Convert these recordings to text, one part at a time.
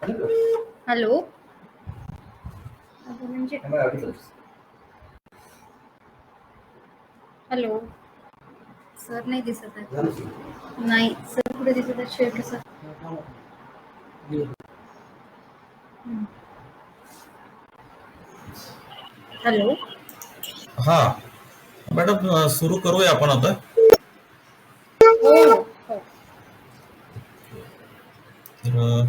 Hello. म्हणजे hello sir नाही दिसत आहे. नाही सर कुठे दिसत आहे? शेवटी सर. हॅलो. हा मॅडम, सुरू करूया आपण आता. हो. तर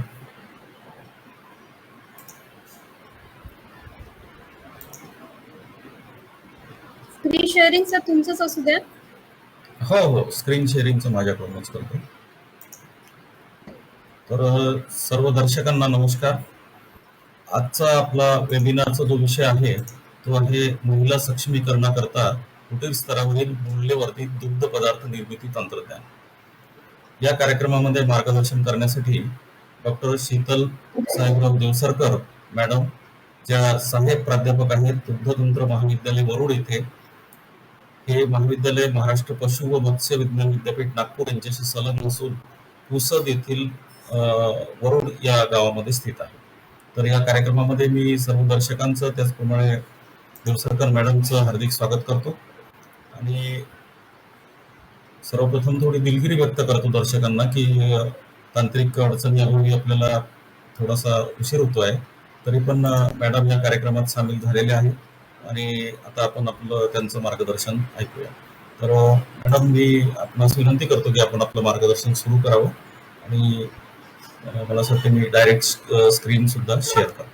स्क्रीन शेअरिंग सर तुमचंच असू द्या. हो, स्क्रीन शेअरिंगचं माझ्याकडूनच करतो. तर सर्व दर्शकांना नमस्कार. आजचा आपला वेबिनारचा जो विषय आहे तो आहे महिला सक्षमीकरणाकरता कुटीर स्तरावरील मूल्यवर्धित दुग्ध पदार्थ निर्मिती तंत्रज्ञान. या कार्यक्रमामध्ये मार्गदर्शन करण्यासाठी डॉक्टर शीतल साहेबराव देवसरकर मॅडम, ज्या सहाय्यक प्राध्यापक आहेत दुग्धतंत्र महाविद्यालय वरुड येथे. हे महाविद्यालय महाराष्ट्र पशु व मत्स्य विज्ञान विद्यापीठ नागपूर यांच्याशी संलग्न असून पुसद येथील वरुड या गावामध्ये स्थित आहे. तर या कार्यक्रमामध्ये मी सर्व दर्शकांचं त्याचप्रमाणे देवसरकर मॅडमचं हार्दिक स्वागत करतो आणि सर्वप्रथम थोडी दिलगिरी व्यक्त करतो दर्शकांना की तांत्रिक अडचणी आपल्याला थोडासा उशीर होतोय, तरी पण मॅडम या कार्यक्रमात सामील झालेले आहे आणि आता आपण आपलं त्यांचं मार्गदर्शन ऐकूया. तर मॅडम, मी आपणास विनंती करतो की आपण आपलं मार्गदर्शन सुरू करावं आणि मला असं वाटतं मी डायरेक्ट स्क्रीन सुद्धा शेअर करतो.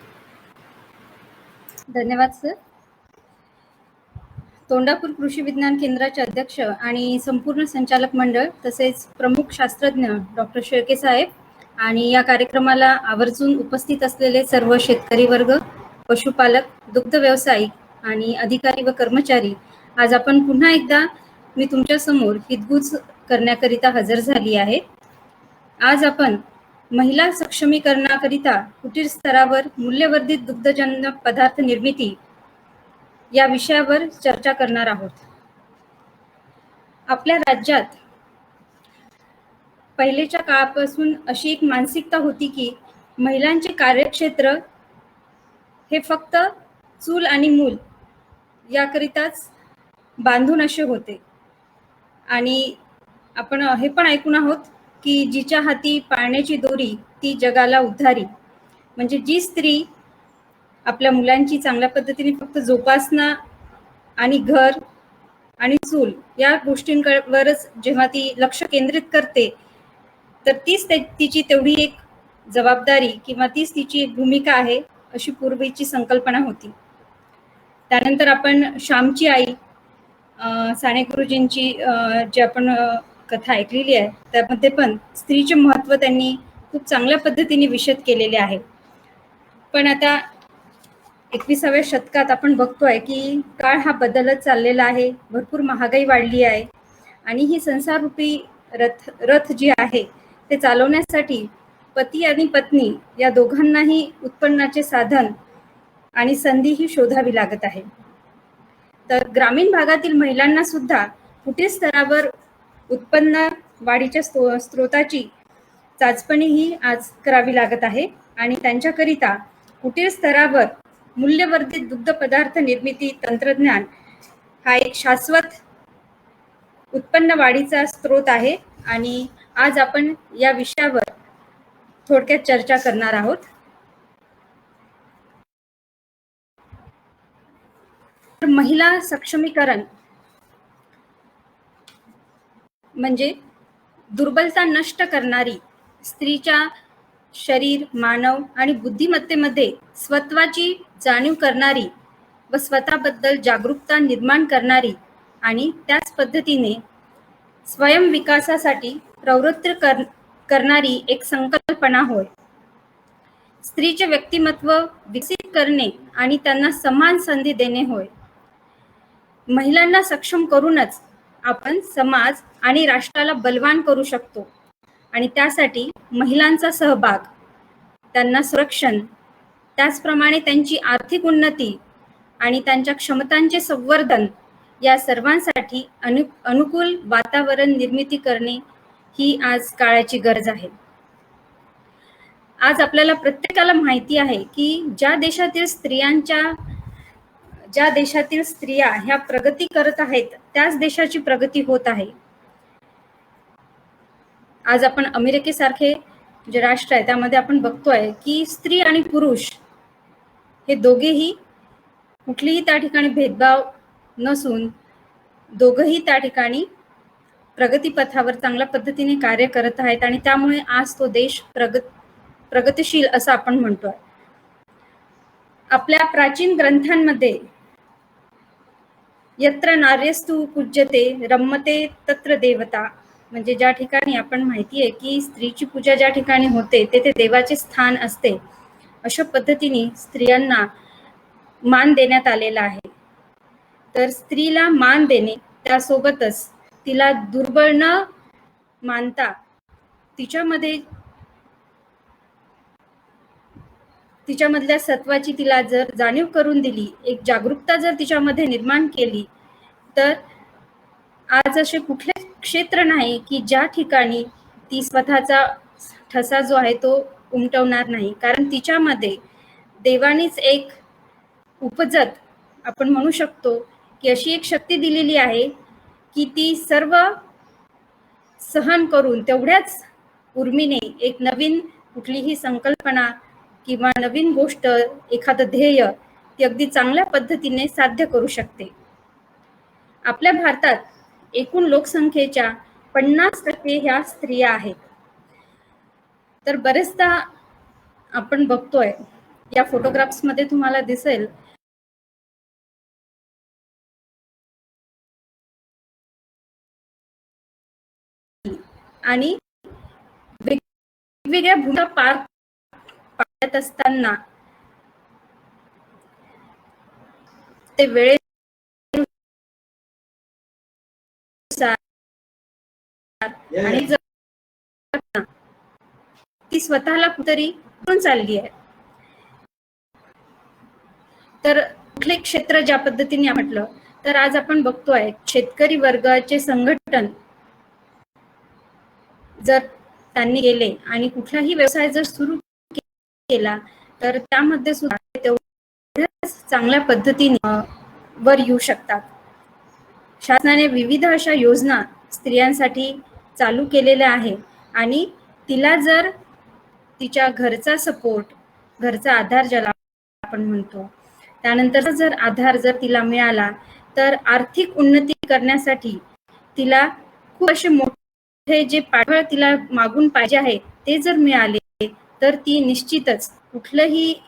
धन्यवाद सर. तोंडापूर कृषी विज्ञान केंद्राचे अध्यक्ष आणि संपूर्ण संचालक मंडळ तसेच प्रमुख शास्त्रज्ञ डॉक्टर शेळके साहेब आणि या कार्यक्रमाला आवर्जून उपस्थित असलेले सर्व शेतकरी वर्ग, पशुपालक, दुग्ध व्यावसायिक आणि अधिकारी व कर्मचारी, आज आपण पुन्हा एकदा मी तुमच्या समोर हितगुज करण्याकरिता हजर झाली आहे. आज आपण महिला सक्षमीकरणाकरिता कुटीर स्तरावर मूल्यवर्धित दुग्धजन्य पदार्थ निर्मिती या विषयावर चर्चा करणार आहोत. आपल्या राज्यात पहिलेच्या काळापासून अशी एक मानसिकता होती की महिलांचे कार्यक्षेत्र हे फक्त चूल आणि मूल याकरिताच बांधून असे होते आणि आपण हे पण ऐकून आहोत की जिच्या हाती पाळण्याची दोरी ती जगाला उद्धारी. म्हणजे जी स्त्री आपल्या मुलांची चांगल्या पद्धतीने फक्त जोपासना आणि घर आणि चूल या गोष्टींवरच जेव्हा ती लक्ष केंद्रित करते, तर तीच तिची तेवढी एक जबाबदारी किंवा तीच तिची एक भूमिका आहे अशी पूर्वीची संकल्पना होती. त्यानंतर आपण श्यामची आई साने गुरुजींची जी आपण कथा ऐकलेली आहे त्यामध्ये पण स्त्रीचे महत्त्व त्यांनी खूप चांगल्या पद्धतीने विशद केलेले आहे. पण आता 21व्या शतकात आपण बघतोय की काळ हा बदलत चाललेला आहे, भरपूर महागाई वाढली आहे आणि ही संसाररूपी रथ जी आहे ते चालवण्यासाठी पती आणि पत्नी या दोघांनाही उत्पन्नाचे साधन आणि संधीही शोधावी लागत आहे. तर ग्रामीण भागातील महिलांना सुद्धा कुटीर स्तरावर उत्पन्न वाढीच्या स्रोताची चाचपणी ही आज करावी लागत आहे आणि त्यांच्याकरिता कुटीर स्तरावर मूल्यवर्धित दुग्ध पदार्थ निर्मिती तंत्रज्ञान हा एक शाश्वत उत्पन्न वाढीचा स्रोत आहे आणि आज आपण या विषयावर थोडक्यात चर्चा करणार आहोत. महिला सक्षमीकरण म्हणजे दुर्बलता नष्ट करणारी, स्त्रीच्या शरीर, मानव आणि बुद्धिमत्तेमध्ये स्वत्वाची जाणीव करणारी व स्वतःबद्दल जागरूकता निर्माण करणारी आणि त्याच पद्धतीने स्वयं विकासासाठी प्रवृत्त करणारी एक संकल्पना होय. स्त्रीचे व्यक्तिमत्व विकसित करणे आणि त्यांना समान संधी देणे होय. महिलांना सक्षम करूनच आपण समाज आणि राष्ट्राला बलवान करू शकतो आणि त्यासाठी महिलांचा सहभाग, त्यांना संरक्षण, त्याचप्रमाणे त्यांची आर्थिक उन्नती आणि त्यांच्या क्षमतांचे संवर्धन या सर्वांसाठी अनुकूल वातावरण निर्मिती करणे ही आज काळाची गरज आहे. आज आपल्याला प्रत्येकाला माहिती आहे की ज्या देशातील स्त्रिया ह्या प्रगती करत आहेत त्याच देशाची प्रगती होत आहे. आज आपण अमेरिकेसारखे जे राष्ट्र आहे त्यामध्ये आपण बघतोय की स्त्री आणि पुरुष हे दोघेही कुठलीही त्या ठिकाणी भेदभाव नसून दोघंही त्या ठिकाणी प्रगतीपथावर चांगल्या पद्धतीने कार्य करत आहेत आणि त्यामुळे आज तो देश प्रगतिशील असं आपण म्हणतोय. आपल्या प्राचीन ग्रंथांमध्ये यत्र नार्यस्तु पूज्यते रम्मते तत्र देवता, म्हणजे ज्या ठिकाणी आपण माहिती आहे की स्त्रीची पूजा ज्या ठिकाणी होते तेथे देवाचे स्थान असते, अशा पद्धतीने स्त्रियांना मान देण्यात आलेला आहे. तर स्त्रीला मान देणे त्यासोबतच तिला दुर्बळ न मानता तिच्यामधल्या सत्वाची तिला जर जाणीव करून दिली, एक जागरूकता जर तिच्यामध्ये निर्माण केली, तर आज असे कुठले क्षेत्र नाही की ज्या ठिकाणी ती स्वतःचा ठसा जो आहे तो उमटवणार नाही. कारण तिच्यामध्ये देवानीच एक उपजत आपण म्हणू शकतो की अशी एक शक्ती दिलेली आहे की ती सर्व सहन करून तेवढ्याच उर्मीने एक नवीन कुठलीही संकल्पना किंवा नवीन गोष्ट, एखादं ध्येय ती अगदी चांगल्या पद्धतीने साध्य करू शकते. आपल्या भारतात एकूण लोकसंख्येच्या 50% ह्या स्त्रिया आहेत. तर बरेचदा आपण बघतोय, या फोटोग्राफ्स मध्ये तुम्हाला दिसेल आणि वेगवेगळ्या भूमिका पार पाडत असताना ते वेळेनुसार आणि जर ती स्वतःला कुठेतरी चालली आहे. तर कुठले क्षेत्र ज्या पद्धतीने म्हटलं तर आज आपण बघतोय शेतकरी वर्गाचे संघटन जर त्यांनी केले आणि कुठलाही व्यवसाय जर सुरू केला तर त्यामध्ये सुद्धा तेवढ्याच चांगल्या पद्धतीने वर येऊ शकतात. शासनाने विविध अशा योजना स्त्रियांसाठी चालू केलेल्या आहे आणि तिला जर तिच्या घरचा सपोर्ट, घरचा आधार ज्याला आपण म्हणतो, त्यानंतर जर आधार जर तिला मिळाला तर आर्थिक उन्नती करण्यासाठी तिला खूप असे मोठे जे पाठबळ तिला मागून पाहिजे आहे ते जर मिळाले तर ती निश्चितच कुठलंही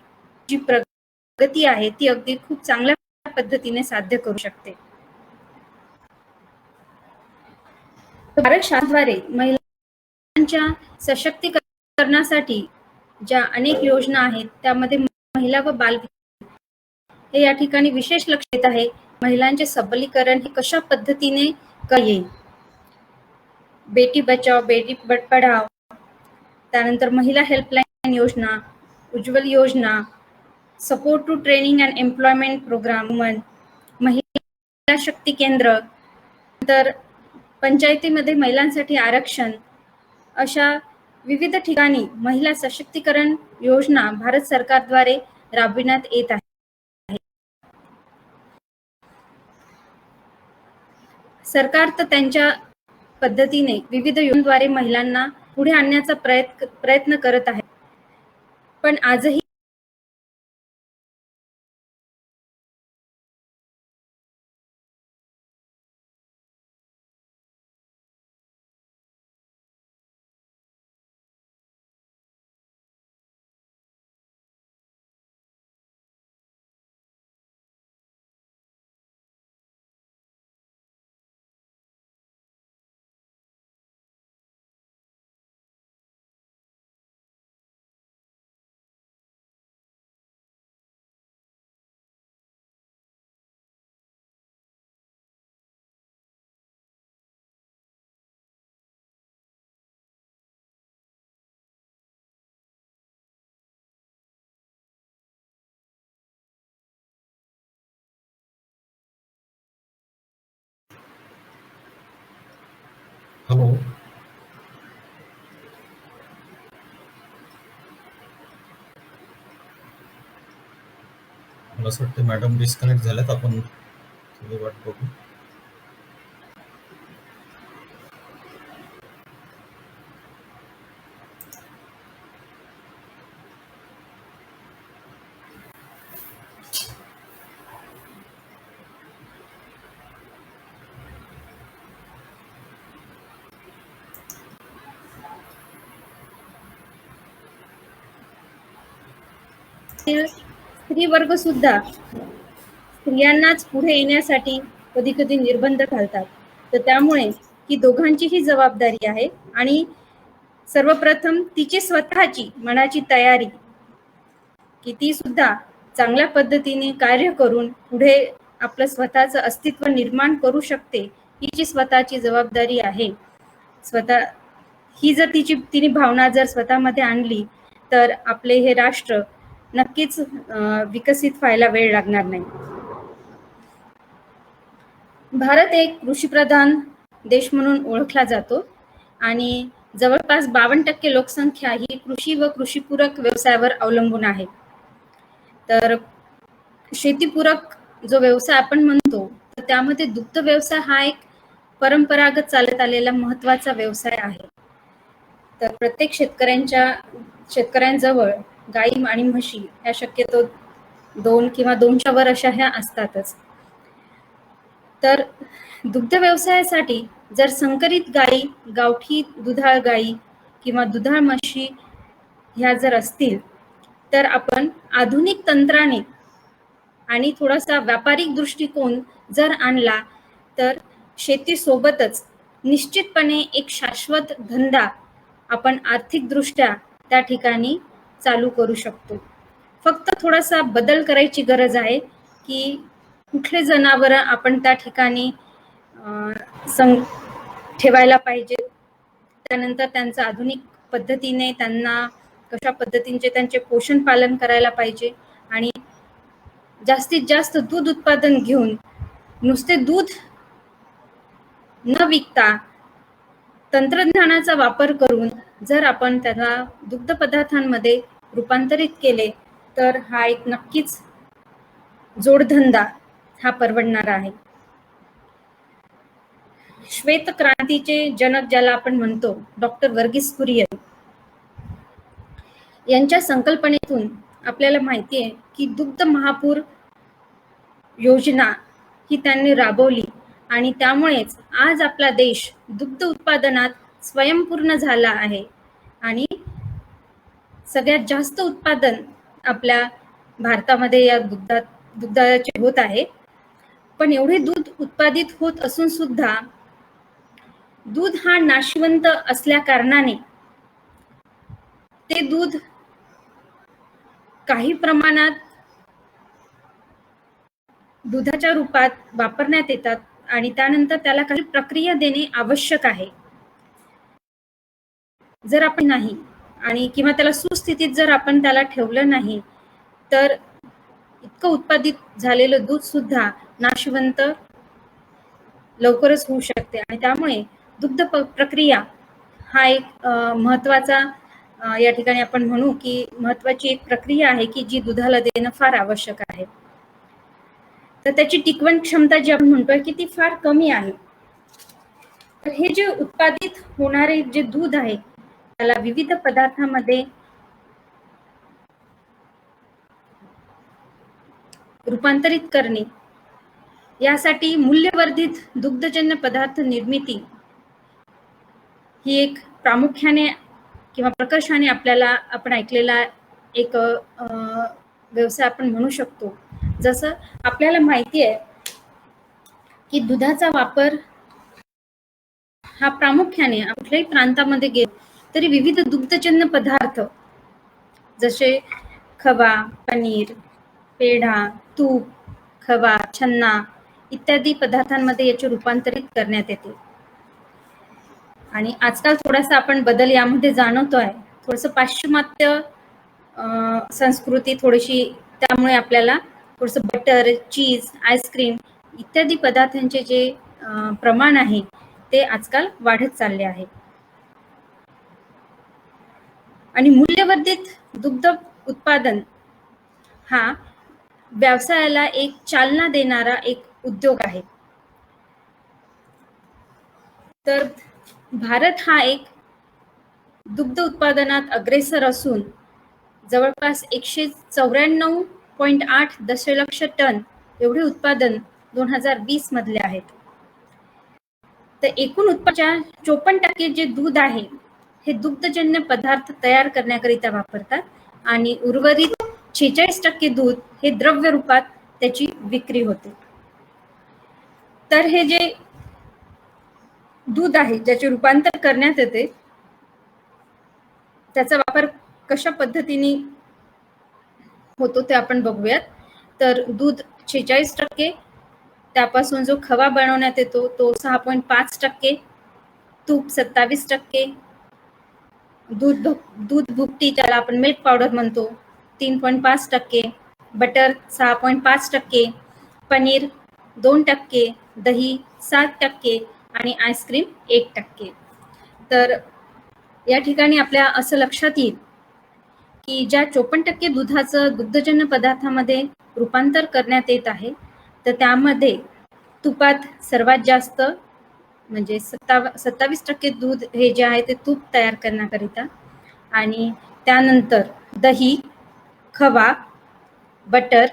जी प्रगती आहे ती अगदी खूप चांगल्या पद्धतीने साध्य करू शकते. भारत शासनाद्वारे महिलांच्या सशक्तीकरणासाठी ज्या अनेक योजना आहेत त्यामध्ये महिला व बाल हे या ठिकाणी विशेष लक्ष देत आहे. महिलांचे सबलीकरण हे कशा पद्धतीने येईल. बेटी बचाव बेटी पढाव, त्यानंतर महिला helpline Yojana, Ujjwala Yojana, support to training and employment programme, Mahila Shakti केंद्र, तर पंचायतीमध्ये महिलांसाठी आरक्षण, अशा विविध ठिकाणी महिला सशक्तीकरण योजना भारत सरकारद्वारे राबविण्यात येत आहे. सरकार तर त्यांच्या पद्धतीने विविध योजनांद्वारे महिलांना पुढे आणण्याचा प्रयत्न करत आहे, पण आजही हॅलो. मला असं वाटतं मॅडम डिस्कनेक्ट झाल्यात, आपण थोडी वाट बघू. स्त्री वर्ग सुद्धा स्त्रियांनाच पुढे येण्यासाठी कधी कधी निर्बंध घालतात. तर त्यामुळे ही दोघांचीही जबाबदारी आहे आणि सर्वप्रथम तिची स्वतःची मनाची तयारी की ती सुद्धा चांगल्या पद्धतीने कार्य करून पुढे आपलं स्वतःचं अस्तित्व निर्माण करू शकते, ही जी स्वतःची जबाबदारी आहे. स्वतः ही जर तिने भावना जर स्वतःमध्ये आणली तर आपले हे राष्ट्र नक्कीच विकसित व्हायला वेळ लागणार नाही. भारत एक कृषीप्रधान देश म्हणून ओळखला जातो आणि जवळपास 52% लोकसंख्या ही कृषी व कृषीपूरक व्यवसायावर अवलंबून आहे. तर शेतीपूरक जो व्यवसाय आपण म्हणतो तर त्यामध्ये दुग्ध व्यवसाय हा एक परंपरागत चालत आलेला महत्वाचा व्यवसाय आहे. तर प्रत्येक शेतकऱ्यांजवळ गाई आणि म्हशी ह्या शक्यतो 2 किंवा 2च्या वर अशा ह्या असतातच. तर दुग्ध व्यवसायासाठी जर संकरित गाई, गावठी दुधाळ गाई किंवा दुधाळ म्हशी ह्या जर असतील तर आपण आधुनिक तंत्राने आणि थोडासा व्यापारिक दृष्टिकोन जर आणला तर शेतीसोबतच निश्चितपणे एक शाश्वत धंदा आपण आर्थिकदृष्ट्या त्या ठिकाणी चालू करू शकतो. फक्त थोडासा बदल करायची गरज आहे की कुठले जनावर आपण त्या ठिकाणी ठेवायला पाहिजे, त्यानंतर त्यांचं आधुनिक पद्धतीने त्यांना कशा पद्धतीने त्यांचे पोषण पालन करायला पाहिजे आणि जास्तीत जास्त दूध उत्पादन घेऊन नुसते दूध न विकता तंत्रज्ञानाचा वापर करून जर आपण त्याला दुग्ध पदार्थांमध्ये रूपांतरित केले तर हा एक नक्कीच जोडधंदा हा परवडणार आहे. श्वेत क्रांतीचे जनक ज्याला आपण म्हणतो डॉक्टर वर्गीस कुरियन यांच्या संकल्पनेतून आपल्याला माहिती आहे की दुग्ध महापूर योजना ही त्यांनी राबवली आणि त्यामुळेच आज आपला देश दुग्ध उत्पादनात स्वयंपूर्ण झाला आहे आणि सगळ्यात जास्त उत्पादन आपल्या भारतामध्ये या दुग्धाचे होत आहे. पण एवढे दूध उत्पादित होत असून सुद्धा दूध हा नाशवंत असल्या कारणाने ते दूध काही प्रमाणात दुधाच्या रूपात वापरण्यात येतात आणि त्यानंतर त्याला काही प्रक्रिया देणे आवश्यक आहे. जर आपण नाही आणि किंवा त्याला सुस्थितीत जर आपण त्याला ठेवलं नाही तर इतकं उत्पादित झालेलं दूध सुद्धा नाशवंत लवकरच होऊ शकते आणि त्यामुळे दुग्ध प्रक्रिया हा एक महत्वाचा या ठिकाणी आपण म्हणू की महत्वाची एक प्रक्रिया आहे की जी दुधाला देणं फार आवश्यक आहे. तर त्याची टिकवण क्षमता जी आपण म्हणतोय की ती फार कमी आहे. तर हे जे उत्पादित होणारे जे दूध आहे त्याला विविध पदार्थांमध्ये रूपांतरित करणे यासाठी मूल्यवर्धित दुग्धजन्य पदार्थ निर्मिती ही एक प्रामुख्याने किंवा प्रकर्षाने आपल्याला आपण ऐकलेला एक व्यवसाय आपण म्हणू शकतो. जसं आपल्याला माहिती आहे की दुधाचा वापर हा प्रामुख्याने कुठल्याही प्रांतामध्ये गेलो तरी विविध दुग्धजन्य पदार्थ जसे खवा, पनीर, पेढा, तूप, खवा, छन्ना इत्यादी पदार्थांमध्ये याचे रूपांतरित करण्यात येते. आणि आजकाल थोडासा आपण बदल यामध्ये जाणवतोय. थोडंसं पाश्चिमात्य संस्कृती थोडीशी, त्यामुळे आपल्याला थोडंसं बटर, चीज, आईस्क्रीम इत्यादी पदार्थांचे जे प्रमाण आहे ते आजकाल वाढत चालले आहे. आणि मूल्यवर्धित दुग्ध उत्पादन हा व्यवसायाला एक चालना देणारा एक उद्योग आहे. तर भारत हा एक दुग्ध उत्पादनात अग्रेसर असून जवळपास 194.8 दशलक्ष टन एवढे उत्पादन 2020 मधले आहेत. तर एकूण उत्पादनाच्या 54% जे दूध आहे हे दुग्धजन्य पदार्थ तयार करण्याकरिता वापरतात आणि उर्वरित 46% दूध हे द्रव्य रूपात त्याची विक्री होते. तर हे जे दूध आहे ज्याचे रूपांतर करण्यात येते त्याचा वापर कशा पद्धतीने होतो ते आपण बघूयात. तर दूध 46%, त्यापासून जो खवा बनवण्यात येतो तो 6.5%, तूप 27%, दूध भुकटी ज्याला आपण मिल्क पावडर म्हणतो 3.5%, बटर 6.5%, पनीर 2%, दही 7% आणि आईस्क्रीम 1%. तर या ठिकाणी आपल्या असं लक्षात येईल की ज्या 54% दुधाचं दुग्धजन्य पदार्थामध्ये रूपांतर करण्यात येत आहे तर त्यामध्ये तुपात सर्वात जास्त म्हणजे 27% दूध हे जे आहे ते तूप तयार करण्याकरिता, आणि त्यानंतर दही, खवा, बटर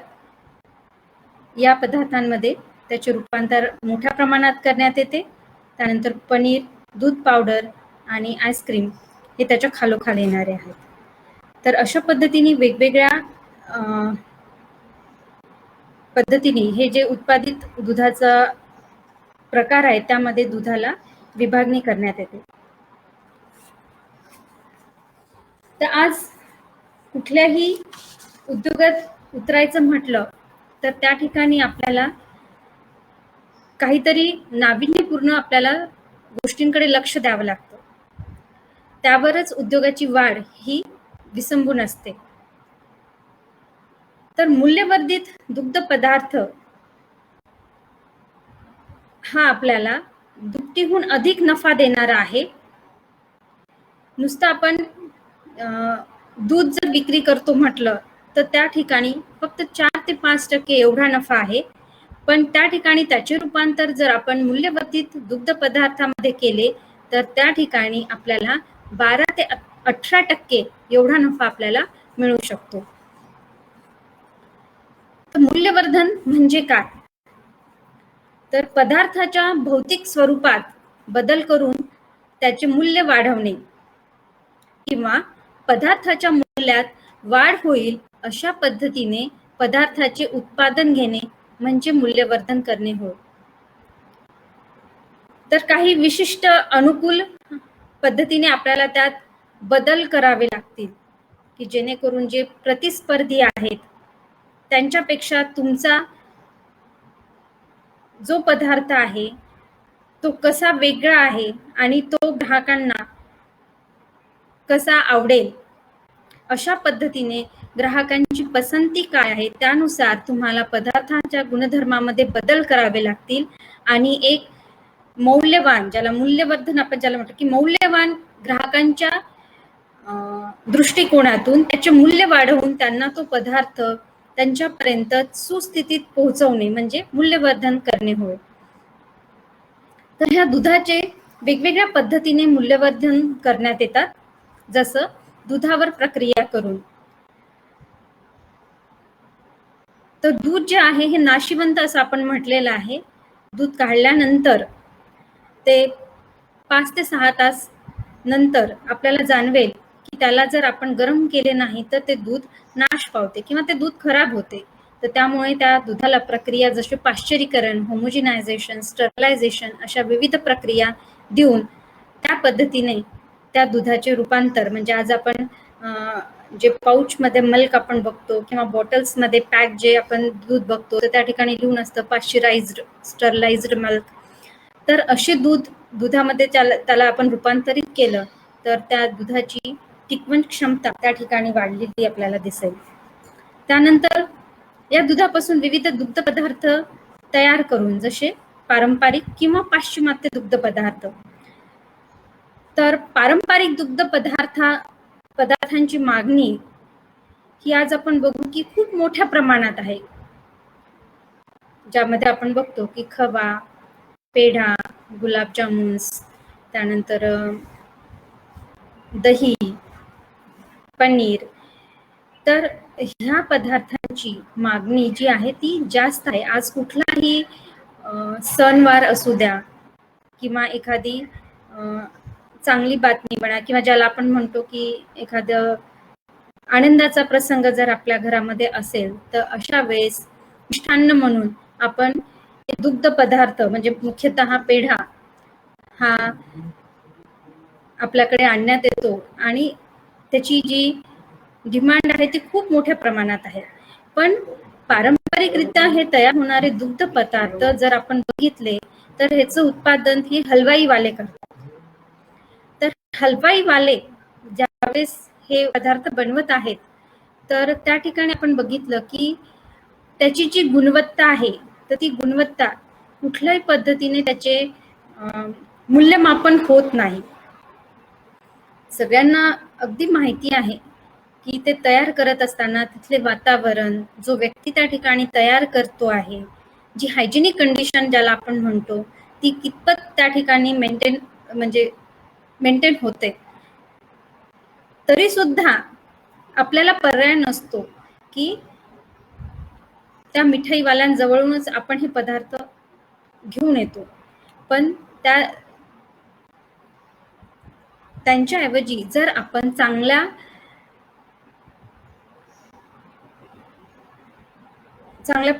या पदार्थांमध्ये त्याचे रूपांतर मोठ्या प्रमाणात करण्यात येते. त्यानंतर पनीर, दूध पावडर आणि आईस्क्रीम हे त्याच्या खालोखाल येणारे आहेत. तर अशा पद्धतीने वेगवेगळ्या पद्धतीने हे जे उत्पादित दुधाचा प्रकार आहे त्यामध्ये दुधाला विभागणी करण्यात येते. तर आज कुठल्याही उद्योगात उतरायचं म्हटलं तर त्या ठिकाणी आपल्याला काहीतरी नाविन्यपूर्ण आपल्याला गोष्टींकडे लक्ष द्यावं लागतं. त्यावरच उद्योगाची वाढ ही विसंबून असते. तर मूल्यवर्धित दुग्ध पदार्थ हा आपल्याला दुपटीहून अधिक नफा देणारा आहे. नुसतं आपण दूध जर विक्री करतो म्हटलं तर त्या ठिकाणी फक्त 4 ते 5% एवढा नफा आहे. पण त्या ठिकाणी त्याचे रूपांतर जर आपण मूल्यवर्धित दुग्ध पदार्थामध्ये केले तर त्या ठिकाणी आपल्याला 12 ते 18% एवढा नफा आपल्याला मिळू शकतो. तर मूल्यवर्धन म्हणजे काय? तर पदार्थाच्या भौतिक स्वरूपात बदल करून त्याचे मूल्य वाढवणे किंवा पदार्थाच्या मूल्यात वाढ होईल अशा पद्धतीने पदार्थाचे उत्पादन घेणे म्हणजे मूल्यवर्धन करणे होय. तर काही विशिष्ट अनुकूल पद्धतीने आपल्याला त्यात बदल करावे लागतील की जेणेकरून जे प्रतिस्पर्धी आहेत त्यांच्यापेक्षा तुमचा जो पदार्थ आहे तो कसा वेगळा आहे आणि तो ग्राहकांना कसा आवडेल अशा पद्धतीने ग्राहकांची पसंती काय आहे त्यानुसार तुम्हाला पदार्थांच्या गुणधर्मामध्ये बदल करावे लागतील आणि एक मौल्यवान, ज्याला मूल्यवर्धन आपण ज्याला म्हणतो की मौल्यवान ग्राहकांच्या दृष्टिकोनातून त्याचे मूल्य वाढवून त्यांना तो पदार्थ त्यांच्यापर्यंत सुस्थितीत पोहोचवणे म्हणजे मूल्यवर्धन करणे होय. तर ह्या दुधाचे वेगवेगळ्या पद्धतीने मूल्यवर्धन करण्यात येतात, जसं दुधावर प्रक्रिया करून. तर दूध जे आहे हे नाशिवंत असं आपण म्हटलेलं आहे. दूध काढल्यानंतर ते 5 ते 6 तास नंतर आपल्याला जाणवेल की त्याला जर आपण गरम केले नाही तर ते दूध नाश पावते किंवा ते दूध खराब होते. तर त्यामुळे त्या दुधाला प्रक्रिया जशी पाश्चरीकरण, होमोजिनायझेशन, स्टरलायझेशन अशा विविध प्रक्रिया देऊन त्या पद्धतीने त्या दुधाचे रूपांतर म्हणजे आज आपण जे पाऊचमध्ये मिल्क आपण बघतो किंवा बॉटल्समध्ये पॅक जे आपण दूध बघतो तर त्या ठिकाणी लिहून असतं पाश्चराइज्ड, स्टरलाइज्ड मिल्क. तर असे दुधामध्ये त्याला आपण रूपांतरित केलं तर त्या दुधाची टिकवण क्षमता त्या ठिकाणी वाढलेली आपल्याला दिसेल. त्यानंतर या दुधापासून विविध दुग्ध पदार्थ तयार करून जसे पारंपरिक किंवा पाश्चिमात्य दुग्ध पदार्थ. तर पारंपरिक दुग्ध पदार्थांची मागणी ही आज आपण बघू की खूप मोठ्या प्रमाणात आहे. ज्यामध्ये आपण बघतो की खवा, पेढा, गुलाबजामुन्स, त्यानंतर दही, पनीर. तर ह्या पदार्थांची मागणी जी आहे ती जास्त आहे. आज कुठलाही सणवार असू द्या किंवा एखादी चांगली बातमी म्हणा किंवा ज्याला आपण म्हणतो की एखादं आनंदाचा प्रसंग जर आपल्या घरामध्ये असेल तर अशा वेळेस मिष्टान्न म्हणून आपण दुग्ध पदार्थ म्हणजे मुख्यतः पेढा हा आपल्याकडे आणण्यात येतो आणि त्याची जी डिमांड आहे ती खूप मोठ्या प्रमाणात आहे. पण पारंपरिकरित्या हे तयार होणारे दुग्ध पदार्थ जर आपण बघितले तर ह्याचं उत्पादन हे हलवाईवाले करतात. तर हलवाईवाले ज्यावेळेस हे पदार्थ बनवत आहेत तर त्या ठिकाणी आपण बघितलं की त्याची जी गुणवत्ता आहे तर ती गुणवत्ता कुठल्याही पद्धतीने त्याचे मूल्यमापन होत नाही. सगळ्यांना अगदी माहिती आहे की ते तयार करत असताना तिथले वातावरण, जो व्यक्ती त्या ठिकाणी तयार करतो आहे, जी हायजेनिक कंडिशन ज्याला आपण म्हणतो ती कितपत त्या ठिकाणी मेंटेन होते. तरी सुद्धा आपल्याला पर्याय नसतो की त्या मिठाईवाल्यांजवळूनच आपण हे पदार्थ घेऊन येतो. पण त्यांच्याऐवजी जर आपण चांगल्या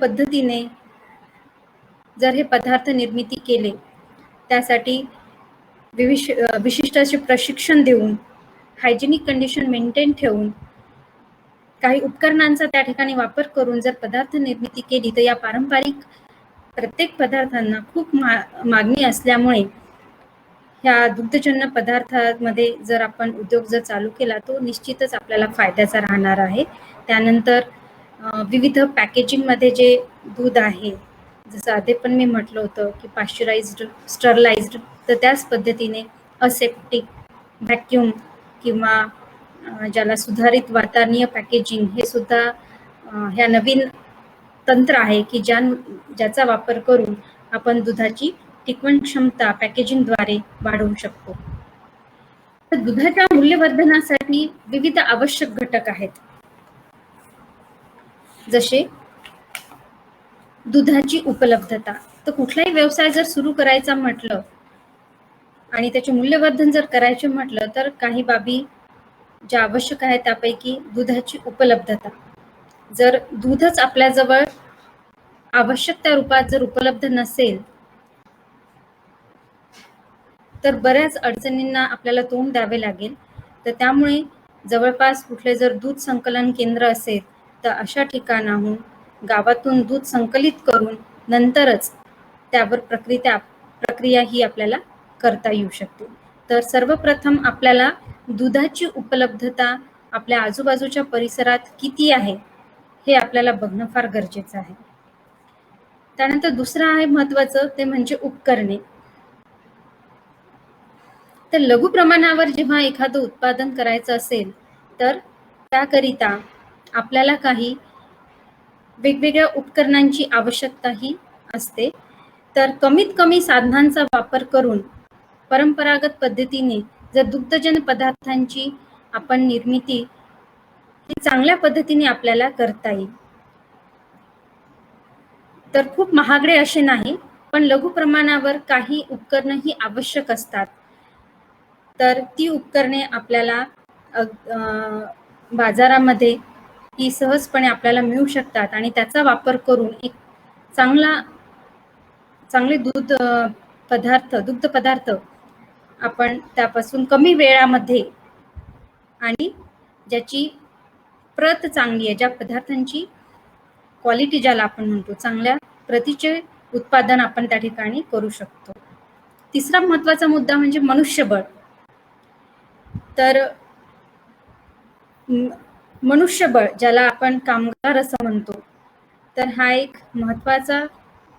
पद्धतीने जर हे पदार्थ निर्मिती केले, त्यासाठी विशिष्ट असे प्रशिक्षण देऊन, हायजेनिक कंडिशन मेंटेन ठेवून, काही उपकरणांचा त्या ठिकाणी वापर करून जर पदार्थ निर्मिती केली तर या पारंपरिक प्रत्येक पदार्थांना खूप मागणी असल्यामुळे ह्या दुग्धजन्य पदार्थांमध्ये जर आपण उद्योग जर चालू केला तो निश्चितच आपल्याला फायद्याचा राहणार आहे. त्यानंतर विविध पॅकेजिंगमध्ये जे दूध आहे, जसं आधी पण मी म्हटलं होतं की पाश्चराइज्ड, स्टरलाइज्ड, तर त्याच पद्धतीने असेप्टिक, व्हॅक्यूम किंवा ज्याला सुधारित वातावरणीय पॅकेजिंग हे सुद्धा ह्या नवीन तंत्र आहे की ज्याचा वापर करून आपण दुधाची टिकवण क्षमता पॅकेजिंगद्वारे वाढवू शकतो. तर दुधाच्या मूल्यवर्धनासाठी विविध आवश्यक घटक आहेत, जसे दुधाची उपलब्धता. तर कुठलाही व्यवसाय जर सुरू करायचा म्हटलं आणि त्याचे मूल्यवर्धन जर करायचे म्हटलं तर काही बाबी ज्या आवश्यक आहेत त्यापैकी दुधाची उपलब्धता. जर दूधच आपल्याजवळ आवश्यक त्या रूपात जर उपलब्ध नसेल तर बऱ्याच अडचणींना आपल्याला तोंड द्यावे लागेल. तर त्यामुळे जवळपास कुठले जर दूध संकलन केंद्र असेल तर अशा ठिकाणाहून गावातून दूध संकलित करून नंतरच त्यावर प्रक्रिया ही आपल्याला करता येऊ शकते. तर सर्वप्रथम आपल्याला दुधाची उपलब्धता आपल्या आजूबाजूच्या परिसरात किती आहे हे आपल्याला बघणं फार गरजेचं आहे. त्यानंतर दुसरं आहे महत्वाचं ते म्हणजे उपकरणे. तर लघु प्रमाणावर जेव्हा एखादं उत्पादन करायचं असेल तर त्याकरिता आपल्याला काही वेगवेगळ्या उपकरणांची आवश्यकताही असते. तर कमीत कमी साधनांचा वापर करून परंपरागत पद्धतीने जर दुग्धजन्य पदार्थांची आपण निर्मिती ही चांगल्या पद्धतीने आपल्याला करता येईल. तर खूप महागडे असे नाही, पण लघु प्रमाणावर काही उपकरणे ही आवश्यक असतात. तर ती उपकरणे आपल्याला बाजारामध्ये ही सहजपणे आपल्याला मिळू शकतात आणि त्याचा वापर करून एक चांगले दुग्ध पदार्थ आपण त्यापासून कमी वेळामध्ये आणि ज्याची प्रत चांगली आहे, ज्या पदार्थांची क्वालिटी ज्याला आपण म्हणतो चांगल्या प्रतीचे उत्पादन आपण त्या ठिकाणी करू शकतो. तिसरा महत्वाचा मुद्दा म्हणजे मनुष्यबळ. तर मनुष्यबळ ज्याला आपण कामगार असं म्हणतो, तर हा एक महत्वाचा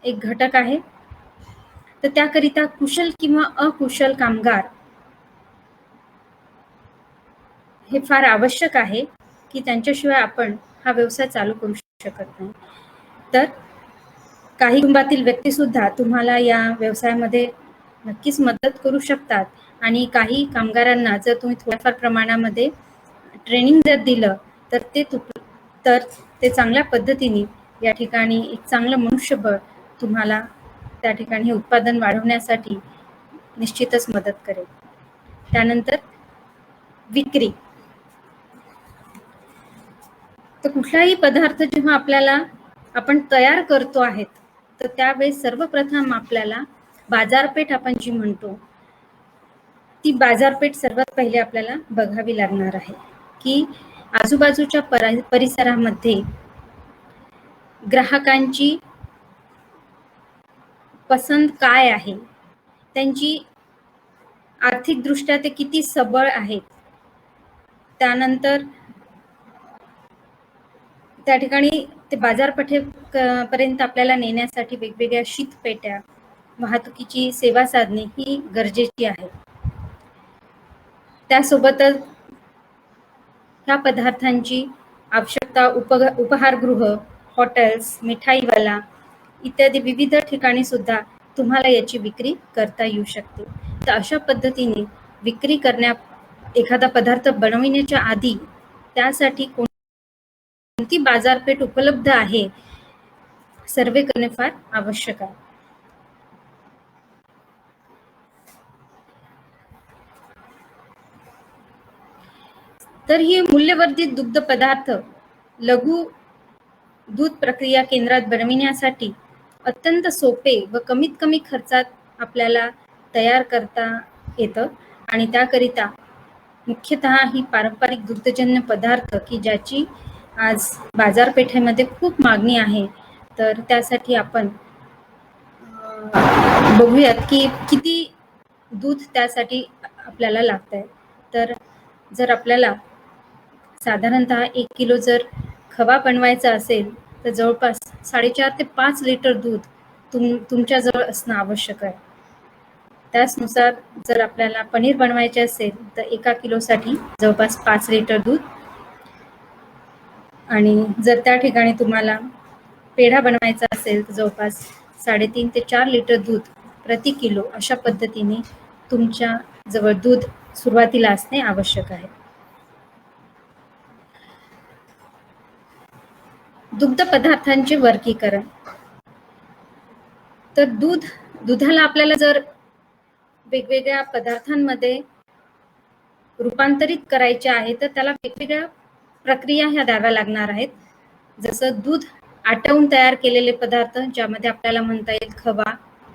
एक घटक आहे. तर त्याकरिता कुशल किंवा अकुशल कामगार हे फार आवश्यक आहे की त्यांच्याशिवाय आपण हा व्यवसाय चालू करू शकत नाही. तर काही कुटुंबातील व्यक्ती सुद्धा तुम्हाला या व्यवसायामध्ये नक्कीच मदत करू शकतात आणि काही कामगारांना जर तुम्ही थोड्याफार प्रमाणामध्ये ट्रेनिंग जर दिलं तर ते चांगल्या पद्धतीने या ठिकाणी एक चांगलं मनुष्यबळ तुम्हाला त्या ठिकाणी हे उत्पादन वाढवण्यासाठी निश्चितच मदत करेल. त्यानंतर विक्री. तर कुठलाही पदार्थ जेव्हा आपण तयार करतो आहेत तर त्यावेळेस सर्वप्रथम आपल्याला बाजारपेठ आपण जी म्हणतो ती बाजारपेठ सर्वात पहिले आपल्याला बघावी लागणार आहे की आजूबाजूच्या परिसरामध्ये ग्राहकांची पसंत काय आहे, त्यांची आर्थिकदृष्ट्या ते किती सबळ आहेत. त्यानंतर त्या ठिकाणी ते बाजारपेठेपर्यंत आपल्याला नेण्यासाठी वेगवेगळ्या शीतपेट्या, वाहतुकीची सेवा साधने ही गरजेची आहे. त्यासोबतच ह्या पदार्थांची आवश्यकता उपहारगृह, हॉटेल्स, मिठाईवाला इत्यादी विविध ठिकाणी सुद्धा तुम्हाला याची विक्री करता येऊ शकते. तर अशा पद्धतीने विक्री एखादा पदार्थ बनविण्याच्या आधी त्यासाठी कोणती बाजारपेठ उपलब्ध आहे सर्वे करणे फार आवश्यक आहे. तर ही मूल्यवर्धित दुग्ध पदार्थ लघु दूध प्रक्रिया केंद्रात बनविण्यासाठी अत्यंत सोपे व कमीत कमी खर्चात आपल्याला तयार करता येतं आणि त्याकरिता मुख्यतः ही पारंपरिक दुग्धजन्य पदार्थ की ज्याची आज बाजारपेठेमध्ये खूप मागणी आहे. तर त्यासाठी आपण बघूयात की किती दूध त्यासाठी आपल्याला लागत आहे. तर जर आपल्याला साधारणतः 1 किलो जर खवा बनवायचा असेल तर जवळपास 4.5 ते 5 लिटर दूध तुमच्या जवळ असणं आवश्यक आहे. त्याचनुसार जर आपल्याला पनीर बनवायचे असेल तर 1 किलोसाठी जवळपास 5 लिटर दूध आणि जर त्या ठिकाणी तुम्हाला पेढा बनवायचा असेल तर जवळपास 3.5 ते 4 लिटर दूध प्रति किलो अशा पद्धतीने तुमच्या जवळ दूध सुरुवातीला असणे आवश्यक आहे. दुग्ध पदार्थांचे वर्गीकरण. तर दुधाला आपल्याला जर वेगवेगळ्या पदार्थांमध्ये रूपांतरित करायचे आहे तर त्याला वेगवेगळ्या प्रक्रिया ह्या द्याव्या लागणार आहेत. जसं दूध आटवून तयार केलेले पदार्थ ज्यामध्ये आपल्याला म्हणता येईल खवा,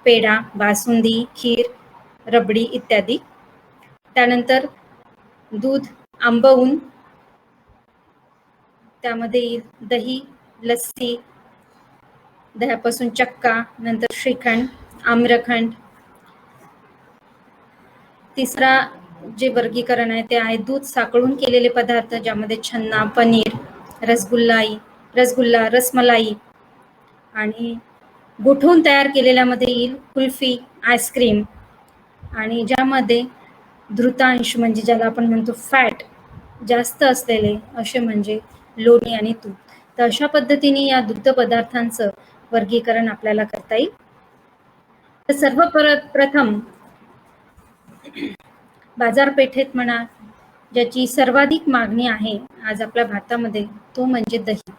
पेढा, बासुंदी, खीर, रबडी इत्यादी. त्यानंतर दूध आंबवून त्यामध्ये येईल दही, लस्सी, दह्यापासून चक्का, नंतर श्रीखंड, आम्रखंड. तिसरा जे वर्गीकरण आहे ते आहे दूध साकळून केलेले पदार्थ ज्यामध्ये छन्ना, पनीर, रसगुल्ला, रसमलाई आणि गोठवून तयार केलेल्यामध्ये येईल कुल्फी, आईस्क्रीम आणि ज्यामध्ये धृतांश म्हणजे ज्याला आपण म्हणतो फॅट जास्त असलेले असे म्हणजे लोणी आणि तूप. तर अशा पद्धतीने या दुग्ध पदार्थांचं वर्गीकरण आपल्याला करता येईल. तर सर्वप्रथम बाजारपेठेत म्हणा ज्याची सर्वाधिक मागणी आहे आज आपल्या भारतामध्ये तो म्हणजे दही.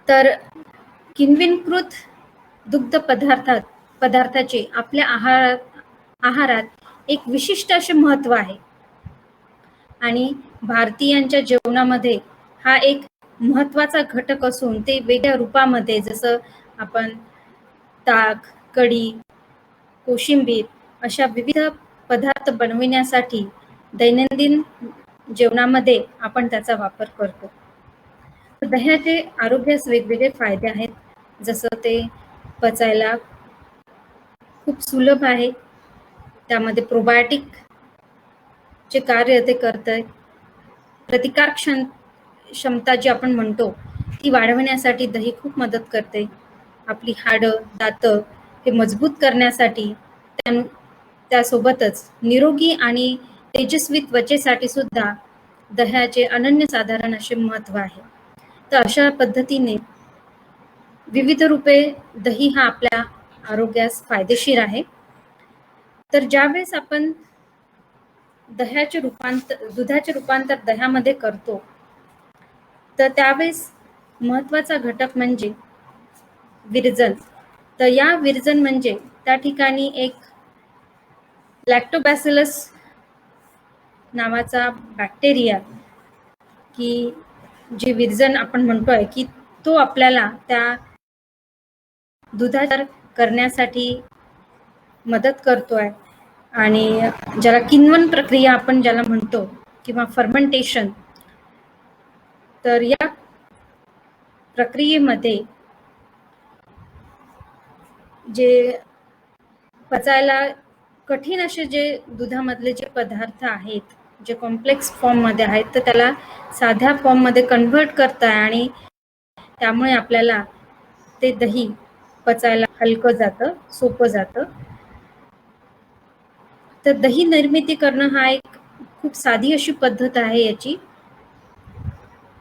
तर किण्विकृत दुग्ध पदार्थाचे आपल्या आहारात एक विशिष्ट असे महत्व आहे आणि भारतीयांच्या जेवणामध्ये हा एक महत्वाचा घटक असून ते वेगळ्या रूपामध्ये जसं आपण ताक, कढी, कोशिंबीर अशा विविध पदार्थ बनविण्यासाठी दैनंदिन जेवणामध्ये आपण त्याचा वापर करतो. दह्याचे आरोग्यास वेगवेगळे फायदे आहेत. जसं ते पचायला खूप सुलभ आहे, त्यामध्ये प्रोबायोटिक चे कार्य ते करतंय. प्रतिकार क्षमता जी आपण म्हणतो ती वाढवण्यासाठी दही खूप मदत करते. आपली हाडं, दातं हे मजबूत करण्यासाठी त्यासोबतच निरोगी आणि तेजस्वी त्वचेसाठी सुद्धा दह्याचे अनन्यसाधारण असे महत्व आहे. तर अशा पद्धतीने विविध रूपे दही हा आपल्या आरोग्यास फायदेशीर आहे. तर ज्यावेळेस आपण दुधाचे रूपांतर दह्यामध्ये करतो, तर त्यावेळेस महत्वाचा घटक म्हणजे विरजन. तर या विरजन म्हणजे त्या ठिकाणी एक लॅक्टोबॅसिलस नावाचा बॅक्टेरिया, की जे विरजन आपण म्हणतोय की तो आपल्याला त्या दुधाधार करण्यासाठी मदत करतोय. आणि ज्याला किण्वन प्रक्रिया आपण ज्याला म्हणतो किंवा फर्मेंटेशन, तर या प्रक्रियेमध्ये जे पचायला कठीण असे जे दुधामधले जे पदार्थ आहेत, जे कॉम्प्लेक्स फॉर्म मध्ये आहेत, तर त्याला साध्या फॉर्म मध्ये कन्व्हर्ट करताय आणि त्यामुळे आपल्याला ते दही पचायला हलकं जातं, सोपं जातं. तर दही निर्मिती करणं हा एक खूप साधी अशी पद्धत आहे याची.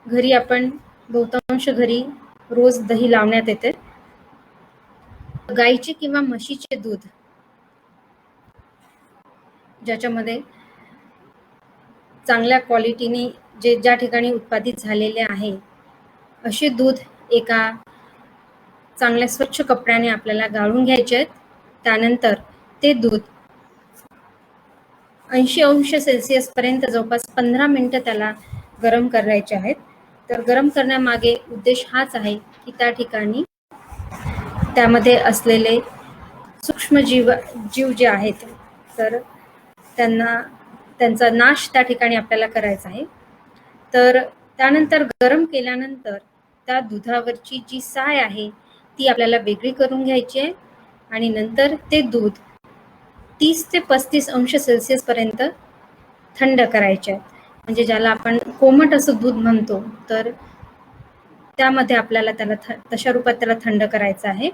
घरी आपण बहुतांश घरी रोज दही लावण्यात येते. गाईचे किंवा म्हशीचे दूध ज्याच्यामध्ये चांगल्या क्वालिटीने जे ज्या ठिकाणी उत्पादित झालेले आहे, असे दूध एका चांगल्या स्वच्छ कपड्याने आपल्याला गाळून घ्यायचे आहेत. त्यानंतर ते दूध 80°C पर्यंत जवळपास 15 मिनिटं त्याला गरम करायचे आहेत. तर गरम करण्यामागे उद्देश हाच आहे की त्या ठिकाणी त्यामध्ये असलेले सूक्ष्म जीव जे आहेत, तर त्यांचा नाश त्या ठिकाणी आपल्याला करायचा आहे. तर त्यानंतर गरम केल्यानंतर त्या दुधावरची जी साय आहे ती आपल्याला वेगळी करून घ्यायची आहे आणि नंतर ते दूध 30 ते 35°C पर्यंत थंड करायचे आहे. म्हणजे ज्याला आपण कोमट असं दूध म्हणतो, तर त्यामध्ये आपल्याला त्याला तशा रूपात त्याला थंड करायचं आहे.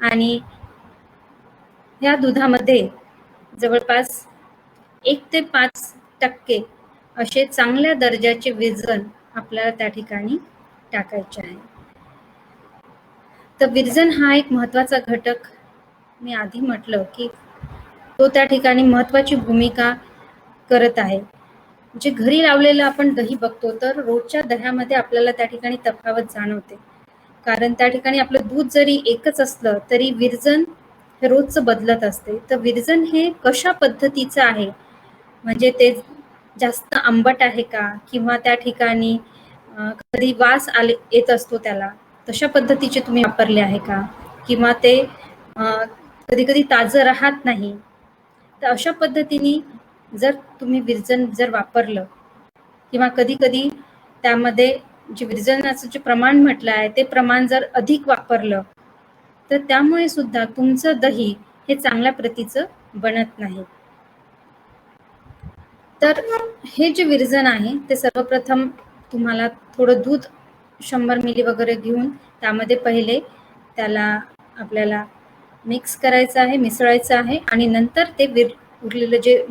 आणि या दुधामध्ये जवळपास 1 ते 5% असे चांगल्या दर्जाचे विरजन आपल्याला त्या ठिकाणी टाकायचे आहे. तर विरजन हा एक महत्वाचा घटक, मी आधी म्हटलं की तो त्या ठिकाणी महत्वाची भूमिका करत आहे. जे घरी लावलेलं आपण दही बघतो, तर रोजच्या दह्यामध्ये आपल्याला त्या ठिकाणी तफावत जाणवते. कारण त्या ठिकाणी आपलं दूध जरी एकच असलं तरी विरजन हे रोजचं बदलत असते. तर विरजन हे कशा पद्धतीचं आहे, म्हणजे ते जास्त आंबट आहे का, किंवा त्या ठिकाणी कधी वास येत असतो त्याला, तशा पद्धतीचे तुम्ही वापरले आहे का, किंवा ते कधी कधी ताजं राहत नाही. तर अशा पद्धतीने जर तुम्ही विरजन जर वापरलं, किंवा कधी कधी त्यामध्ये जे विरजनाचं जे प्रमाण म्हटलं आहे ते प्रमाण जर अधिक वापरलं, तर त्यामुळे सुद्धा तुमचं दही हे चांगल्या प्रतीचं बनत नाही. तर हे जे विरजन आहे ते सर्वप्रथम तुम्हाला थोडं दूध 100 मिली वगैरे घेऊन त्यामध्ये पहिले त्याला आपल्याला मिक्स करायचं आहे, मिसळायचं आहे, आणि नंतर ते उरलेलं जे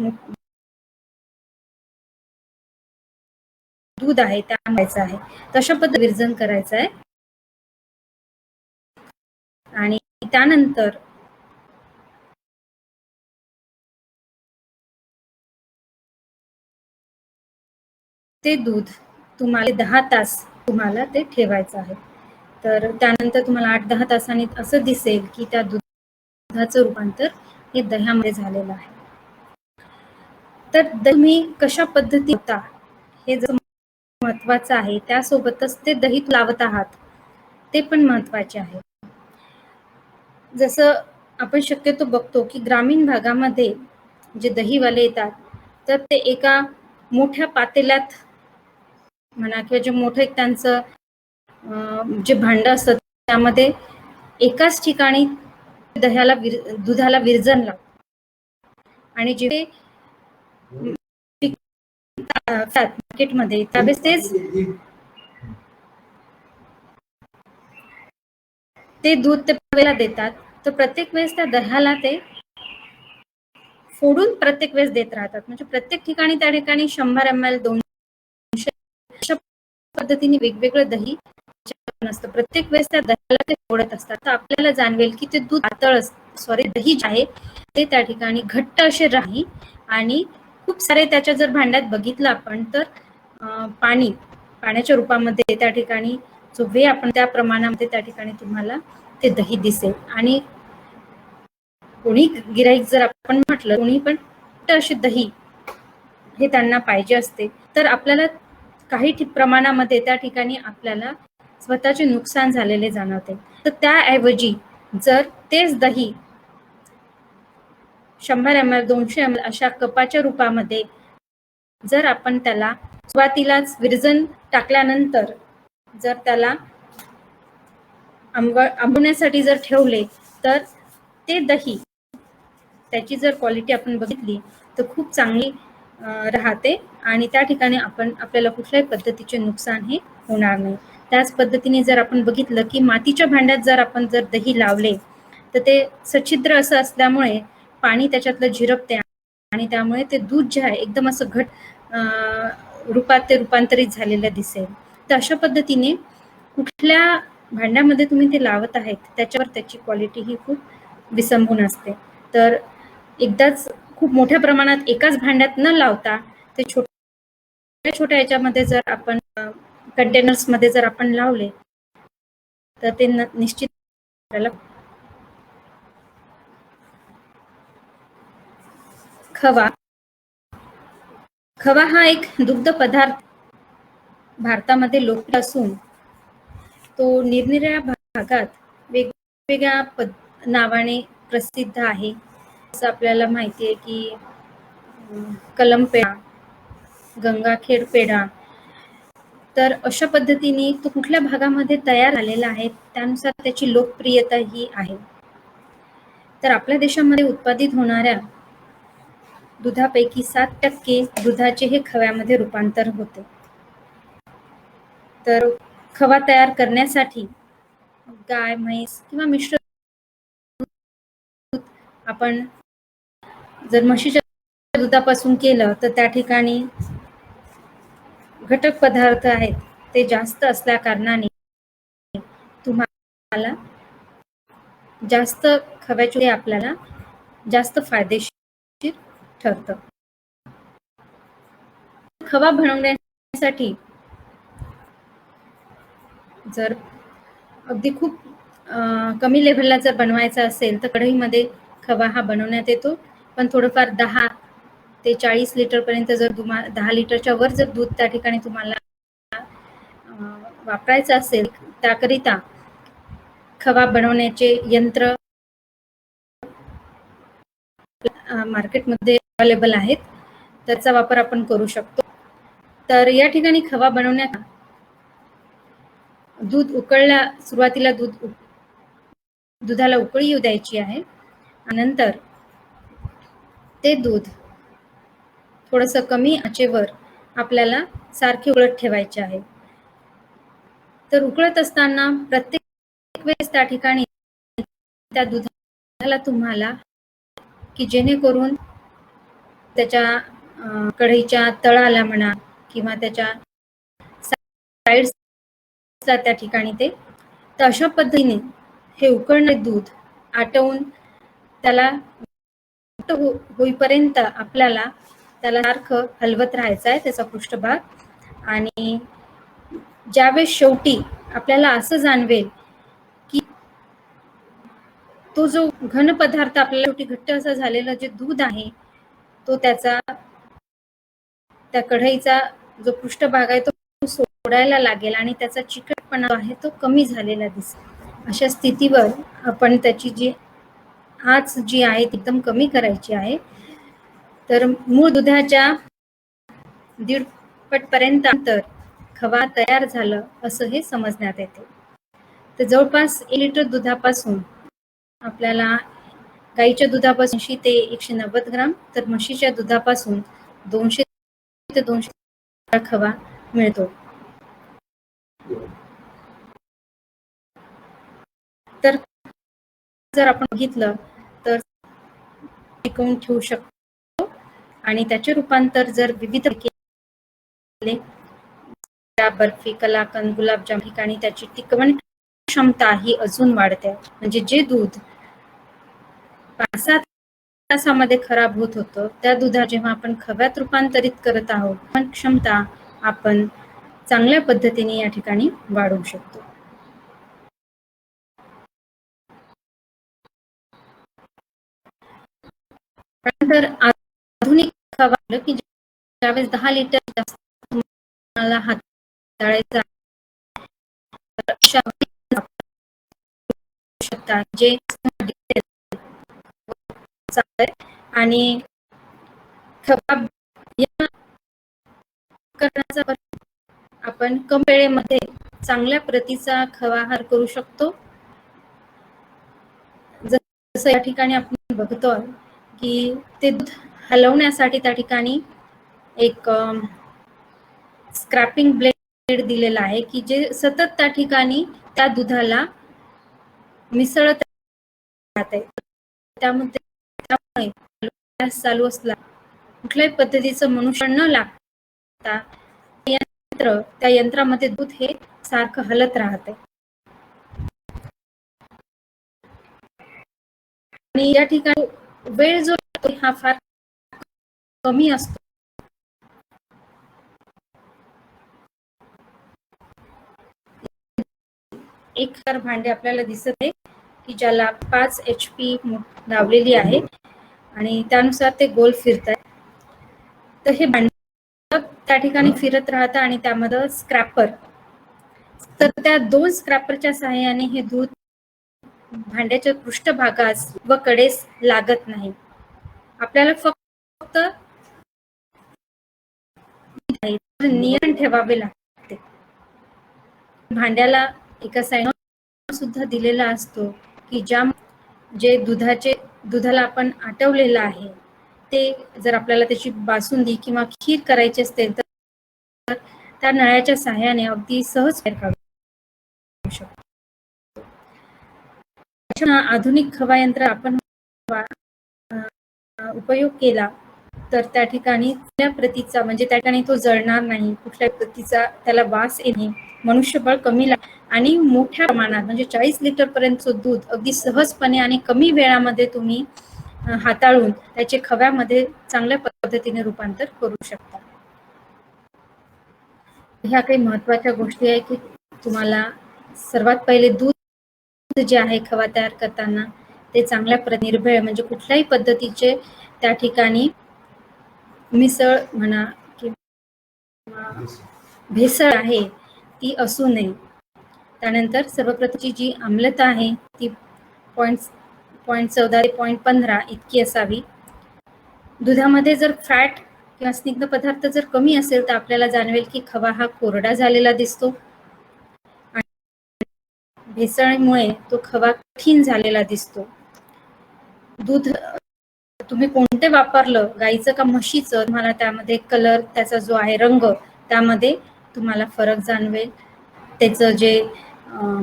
दूध आहे त्यामध्ये आहे तशा पद्धतीने विरजन करायचं आहे. आणि त्यानंतर ते दूध तुम्हाला 10 तास तुम्हाला ते ठेवायचं आहे. तर त्यानंतर तुम्हाला 8-10 तासांनी असं दिसेल की त्या दुधाचं रूपांतर हे दह्यामध्ये झालेलं आहे. तर तुम्ही कशा पद्धती होता हे जर महत्वाचं आहे, त्यासोबतच ते दही लावत आहात ते पण महत्वाचे आहे. जसं आपण शक्यतो बघतो की ग्रामीण भागामध्ये जे दहीवाले येतात, तर ते एका मोठ्या पातेल्यात म्हणा किंवा जे मोठं एक त्यांचं जे भांडं असतं त्यामध्ये एकाच ठिकाणी दुधाला विरजन लावतात. आणि जे मार्केटमध्ये त्यावेळेस ते दूध ते देतात. तर प्रत्येक वेळेस त्या दह्याला ते फोडून प्रत्येक वेळेस देत राहतात. म्हणजे प्रत्येक ठिकाणी त्या ठिकाणी 100 ml 200 अशा पद्धतीने वेगवेगळं दही नसतं. प्रत्येक वेळेस त्या दह्याला ते फोडत असतात. तर आपल्याला जाणवेल की ते दूध दही जे आहे ते त्या ठिकाणी घट्ट असे राही आणि खूप सारे त्याच्या जर भांड्यात बघितलं आपण तर पाण्याच्या रूपामध्ये त्या ठिकाणी जो वे आपण त्या प्रमाणामध्ये त्या ठिकाणी तुम्हाला ते दही दिसेल. आणि कोणी गिराईक जर आपण म्हटलं कोणी पण अशी दही हे त्यांना पाहिजे असते तर आपल्याला काही प्रमाणामध्ये त्या ठिकाणी आपल्याला स्वतःचे नुकसान झालेले जाणवते. तर त्याऐवजी जर तेच दही 100 ml 200 ml अशा कपाच्या रूपामध्ये जर आपण त्याला सुरुवातीलाच विरजण टाकल्यानंतर जर त्याला आंबवण्यासाठी जर ठेवले तर ते दही त्याची जर क्वालिटी आपण बघितली तर खूप चांगली राहते आणि त्या ठिकाणी आपल्याला कुठल्याही पद्धतीचे नुकसान हे होणार नाही. त्याच पद्धतीने जर आपण बघितलं की मातीच्या भांड्यात जर आपण दही लावले तर ते सच्छिद्र असं असल्यामुळे पाणी त्याच्यातलं झिरपते आणि त्यामुळे ते दूध जे आहे एकदम असं घट रूपात ते रूपांतरित झालेलं दिसेल. तर अशा पद्धतीने कुठल्या भांड्यामध्ये तुम्ही ते लावत आहेत त्याच्यावर त्याची क्वालिटी ही खूप विसंबून असते. तर एकदाच खूप मोठ्या प्रमाणात एकाच भांड्यात न लावता ते छोट्या छोट्या याच्यामध्ये जर आपण कंटेनर्स मध्ये जर आपण लावले तर ते निश्चित आपल्याला खवा हा एक दुग्ध पदार्थ भारतामध्ये लोकप्रिय असून तो निरनिराळ्या भागात वेगवेगळ्या नावाने प्रसिद्ध आहे. असं आपल्याला माहिती आहे की कलम पेढा, गंगाखेड पेढा. तर अशा पद्धतीने तो कुठल्या भागामध्ये तयार झालेला आहे त्यानुसार त्याची लोकप्रियता ही आहे. तर आपल्या देशामध्ये उत्पादित होणाऱ्या दुधापैकी 7% दुधाचे हे खव्यामध्ये रूपांतर होते. तर खवा तयार करण्यासाठी गाय, म्हैस किंवा मिश्र दूध आपण जर म्हशीच्या दुधापासून केलं तर त्या ठिकाणी घटक पदार्थ आहेत ते जास्त असल्या कारणाने तुम्हाला जास्त खव्याचे आपल्याला जास्त फायदेशीर ठरतं. खवा बनवण्यासाठी जर अगदी खूप कमी लेव्हलला जर बनवायचा असेल तर कढईमध्ये खवा हा बनवण्यात येतो. पण थोडंफार 10 ते 40 लिटर पर्यंत जर 10 लिटरच्या वर जर दूध त्या ठिकाणी तुम्हाला वापरायचं असेल त्याकरिता खवा बनवण्याचे यंत्र मार्केटमध्ये अवेलेबल आहेत. त्याचा वापर आपण करू शकतो. तर या ठिकाणी खवा बनवण्यात दूध सुरुवातीला दुधाला उकळी येऊ द्यायची आहे. नंतर ते दूध थोडंसं कमी आचेवर आपल्याला सारखे उकळत ठेवायचे आहे. तर उकळत असताना प्रत्येक वेळेस त्या ठिकाणी त्या दुधाला तुम्हाला की जेणेकरून त्याच्या कढईच्या तळाला म्हणा किंवा त्याच्या साईड्सला त्या ठिकाणी ते तर अशा पद्धतीने हे उकळणे दूध आटवून त्याला होईपर्यंत आपल्याला त्याला सारखं हलवत राहायचं आहे त्याचा पृष्ठभाग. आणि ज्यावेळेस शेवटी आपल्याला असं जाणवेल की तो जो घन पदार्थ आपल्याला शेवटी घट्ट असं झालेलं जे दूध आहे तो त्या कढईचा जो पृष्ठभाग आहे तो सोडायला लागेल आणि त्याचा चिकटपणा आहे तो कमी झालेला दिसेल. अशा स्थितीवर आपण त्याची जी आच जी आहे ती एकदम कमी करायची आहे. तर मूळ दुधाच्या 1.5 पट पर्यंत खवा तयार झालं असं हे समजण्यात येते. तर जवळपास 1 लिटर दुधापासून आपल्याला गाईच्या दुधापासून 100 ते 190 ग्राम तर म्हशीच्या दुधापासून 200 ते 200 खवा मिळतो. तर जर आपण बघितलं तर टिकवून ठेवू शकतो आणि त्याचे रूपांतर जर विविध केले बर्फी, कलाकंद, गुलाबजाम ठिकाणी त्याची टिकवण क्षमता ही अजून वाढते. म्हणजे जे दूध 5-6 तासामध्ये खराब होत होतं, त्या दुधा जेव्हा आपण खव्यात रूपांतरित करत आहोत, पण क्षमता आपण चांगल्या पद्धतीने या ठिकाणी वाढवू शकतो. त्यानंतर आधुनिक खवा की ज्यावेळेस 10 लिटर जास्त तुम्हाला हाताळायचा शकता जे आणि खवा या करण्याचा आपण कमी वेळेमध्ये चांगल्या प्रतीचा खवाहार करू शकतो. जसं या ठिकाणी आपण बघतो की ते दूध हलवण्यासाठी त्या ठिकाणी एक स्क्रॅपिंग ब्लेड दिलेला आहे की जे सतत त्या ठिकाणी त्या दुधाला मिसळत राहते. त्यामुळे चालू असला कुठल्याही पद्धतीचं मनुष्य न लागता त्या यंत्रामध्ये दूध हे सारखं हलत राहते. आणि या ठिकाणी वेळ जो हा फार कमी असतो. एक भांडे आपल्याला दिसत आहे की ज्याला 5 HP लावलेली आहे आणि त्यानुसार ते गोल फिरत आहे. तर हे भांड त्या ठिकाणी फिरत राहतं आणि त्यामध्ये स्क्रॅपर, तर त्या 2 स्क्रॅपरच्या सहाय्याने हे दूध भांड्याच्या पृष्ठभागास व कडेस लागत नाही. आपल्याला फक्त नियंत्रण ठेवावे लागते. भांड्याला एका साईडला सुद्धा दिलेला असतो की जे दुधाला आपण आटवलेलं आहे ते जर आपल्याला त्याची बासुंदी किंवा खीर करायची असेल तर त्या नळ्याच्या सहाय्याने अगदी सहज करू शकतो. आधुनिक खवा यंत्र आपण उपयोग केला तर त्या ठिकाणी कुठल्या प्रतीचा म्हणजे त्या ठिकाणी तो जळणार नाही, कुठल्या प्रतीचा त्याला वास येणे, मनुष्यबळ कमी आणि मोठ्या प्रमाणात म्हणजे 40 लिटर पर्यंतचं दूध अगदी सहजपणे आणि कमी वेळामध्ये तुम्ही हाताळून त्याचे खव्यामध्ये चांगल्या पद्धतीने रूपांतर करू शकता. ह्या काही महत्वाच्या गोष्टी आहे की तुम्हाला सर्वात पहिले दूध जे आहे खवा तयार करताना ते चांगल्या निर्भय म्हणजे कुठल्याही पद्धतीचे त्या ठिकाणी मिसळ म्हणा किंवा भेसळ आहे ती असू नये. त्यानंतर सर्वप्रथमची जी आम्लता आहे ती 0.14 ते 0.15 इतकी असावी. दुधामध्ये जर फॅट किंवा स्निग्ध पदार्थ जर कमी असेल तर आपल्याला जाणवेल की खवा हा कोरडा झालेला दिसतो. भेसळीमुळे तो खवा कठीण झालेला दिसतो. दूध तुम्ही कोणते वापरलं, गाईचं का म्हशीचं, तुम्हाला त्यामध्ये कलर त्याचा जो आहे रंग त्यामध्ये तुम्हाला फरक जाणवेल. त्याचं जे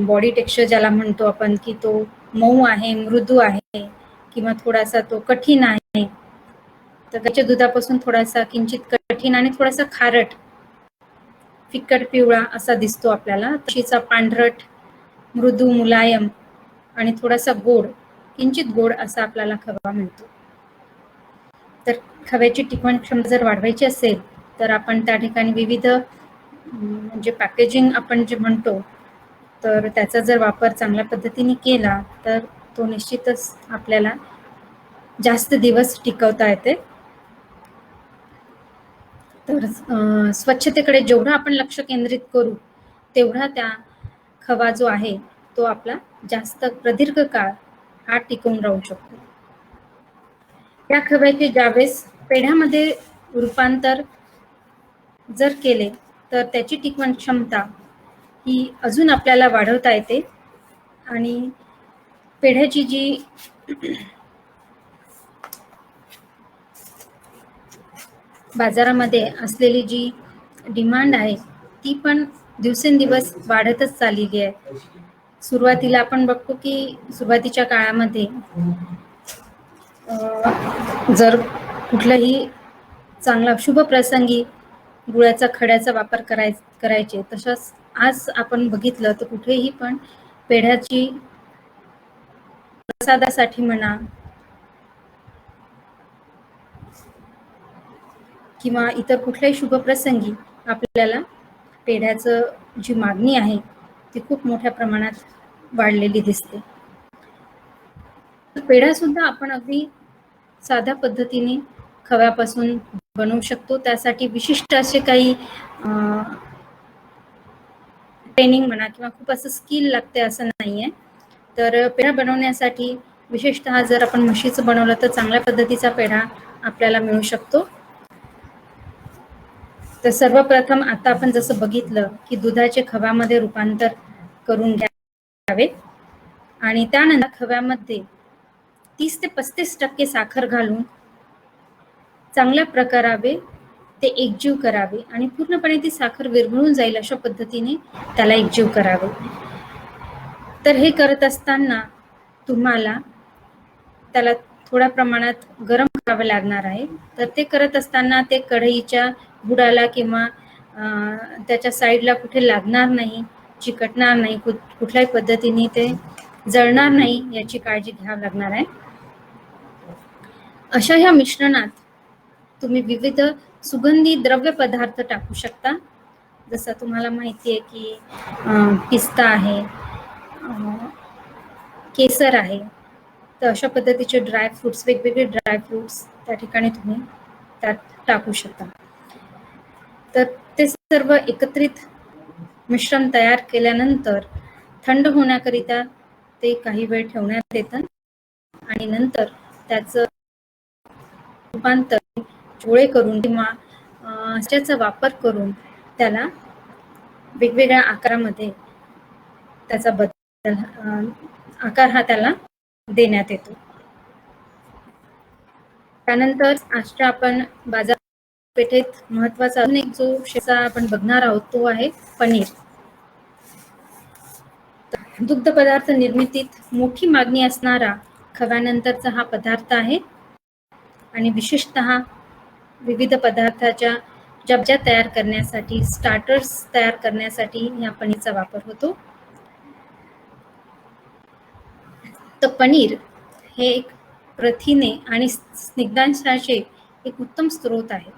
बॉडी टेक्स्चर ज्याला म्हणतो आपण की तो मऊ आहे, मृदू आहे किंवा थोडासा तो कठीण आहे. तर त्याच्या दुधापासून थोडासा किंचित कठीण आणि थोडासा खारट, फिक्कट पिवळा असा दिसतो आपल्याला. तशीचा पांढरट, मृदू, मुलायम आणि थोडासा गोड, किंचित गोड असा आपल्याला खवा मिळतो. तर खव्याची टिकवण क्षमता जर वाढवायची असेल तर आपण त्या ठिकाणी विविध म्हणजे पॅकेजिंग आपण जे म्हणतो तर त्याचा जर वापर चांगल्या पद्धतीने केला तर तो निश्चितच आपल्याला जास्त दिवस टिकवता येते. तर स्वच्छतेकडे जेवढं आपण लक्ष केंद्रित करू तेवढा त्या खवा जो आहे तो आपला जास्त प्रदीर्घ काळ हा टिकून राहू शकतो. या खव्याचे ज्यावेळेस पेढ्यामध्ये रूपांतर जर केले तर त्याची टिकवण क्षमता ही अजून आपल्याला वाढवता येते आणि पेढ्याची जी बाजारामध्ये असलेली जी डिमांड आहे ती पण दिवसेंदिवस वाढतच चाललेली आहे. सुरुवातीला आपण बघतो की सुरुवातीच्या काळामध्ये जर कुठलाही चांगला शुभ प्रसंगी गुळाचा खड्याचा वापर करायचे. तसंच आज आपण बघितलं तर कुठेही पण पेढ्याची प्रसादासाठी म्हणा किंवा इतर कुठल्याही शुभप्रसंगी आपल्याला पेढ्याचं जी मागणी आहे ती खूप मोठ्या प्रमाणात वाढलेली दिसते. पेढा सुद्धा आपण अगदी साध्या पद्धतीने खव्यापासून बनवू शकतो. त्यासाठी विशिष्ट असे काही ट्रेनिंग म्हणा किंवा खूप असं स्किल लागते असं नाहीये. तर पेढा बनवण्यासाठी विशेषतः जर आपण म्हशीचं बनवलं तर चांगल्या पद्धतीचा पेढा आपल्याला मिळू शकतो. तर सर्वप्रथम आता आपण जसं बघितलं की दुधाचे खव्यामध्ये रूपांतर करून घ्यावे आणि त्यानंतर खव्यामध्ये 30 ते 35% साखर घालून चांगल्या प्रकारावे ते एकजीव करावे आणि पूर्णपणे ती साखर विरघळून जाईल अशा पद्धतीने त्याला एकजीव करावे. तर हे करत असताना तुम्हाला त्याला थोड्या प्रमाणात गरम करावं लागणार आहे. तर ते करत असताना ते कढईच्या बुडाला किंवा त्याच्या साईडला कुठे लागणार नाही, चिकटणार नाही, कुठल्याही पद्धतीने ते जळणार नाही याची काळजी घ्यावी लागणार आहे. अशा ह्या मिश्रणात तुम्ही विविध सुगंधी द्रव्य पदार्थ टाकू शकता. जसं तुम्हाला माहिती आहे की पिस्ता आहे, केसर आहे. तर अशा पद्धतीचे ड्रायफ्रुट्स, वेगवेगळे ड्रायफ्रुट्स त्या ठिकाणी तुम्ही त्यात टाकू शकता. तर ते सर्व एकत्रित मिश्रण तयार केल्यानंतर थंड होण्याकरिता ते काही वेळ ठेवण्यात येतं आणि नंतर त्याचं रूपांतर चोळे करून किंवा त्याचा वापर करून त्याला वेगवेगळ्या आकारामध्ये त्याचा बदल आकार हा त्याला देण्यात येतो. त्यानंतर आजच्या आपण बाजारपेठेत महत्वाचा अजून एक जो शेता आपण बघणार आहोत तो आहे पनीर. दुग्ध पदार्थ निर्मितीत मोठी मागणी असणारा खव्यानंतरचा हा पदार्थ आहे आणि विशेषतः विविध पदार्थाच्या जबज्या तयार करण्यासाठी, स्टार्टर्स तयार करण्यासाठी या पनीरचा वापर होतो. तर पनीर हे एक प्रथिने आणि स्निग्धांशाचे एक उत्तम स्रोत आहे.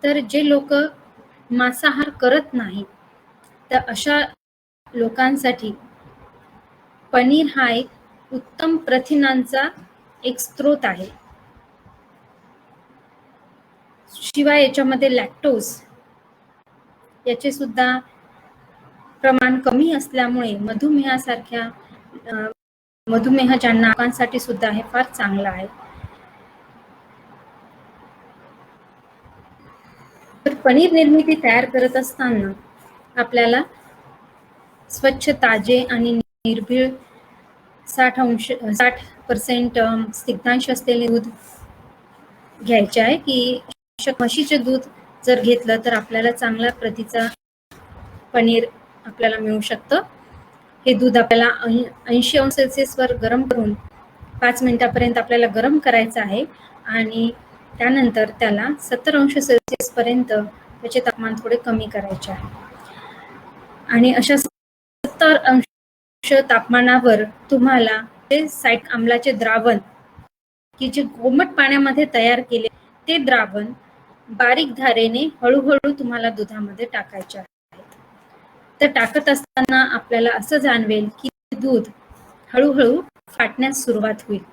तर जे लोक मांसाहार करत नाही तर अशा लोकांसाठी पनीर हा एक उत्तम प्रथिनांचा एक स्रोत आहे. शिवाय याच्यामध्ये लॅक्टोज याचे सुद्धा प्रमाण कमी असल्यामुळे मधुमेह ज्यांना लोकांसाठी सुद्धा हे फार चांगलं आहे. तर पनीर निर्मिती तयार करत असताना आपल्याला स्वच्छ, ताजे आणि निर्भीळ 60% स्निग्धांश असलेले दूध घ्यायचे आहे की म्हशीचे दूध जर घेतलं तर आपल्याला चांगल्या प्रतीचा पनीर आपल्याला मिळू शकतं. हे दूध आपल्याला 80 अंश सेल्सिअसवर गरम करून 5 मिनिटापर्यंत आपल्याला गरम करायचं आहे आणि त्यानंतर त्याला 70 अंश सेल्सिअस पर्यंत त्याचे तापमान थोडे कमी करायचे आहे आणि अशा 70 अंश तापमानावर तुम्हाला ते सायट्रिक आम्लाचे द्रावण की जे कोमट पाण्यामध्ये तयार केले ते द्रावण बारीक धारेने हळूहळू तुम्हाला दुधामध्ये टाकायचे आहे. तर टाकत असताना आपल्याला असं जाणवेल की दूध हळूहळू फाटण्यास सुरुवात होईल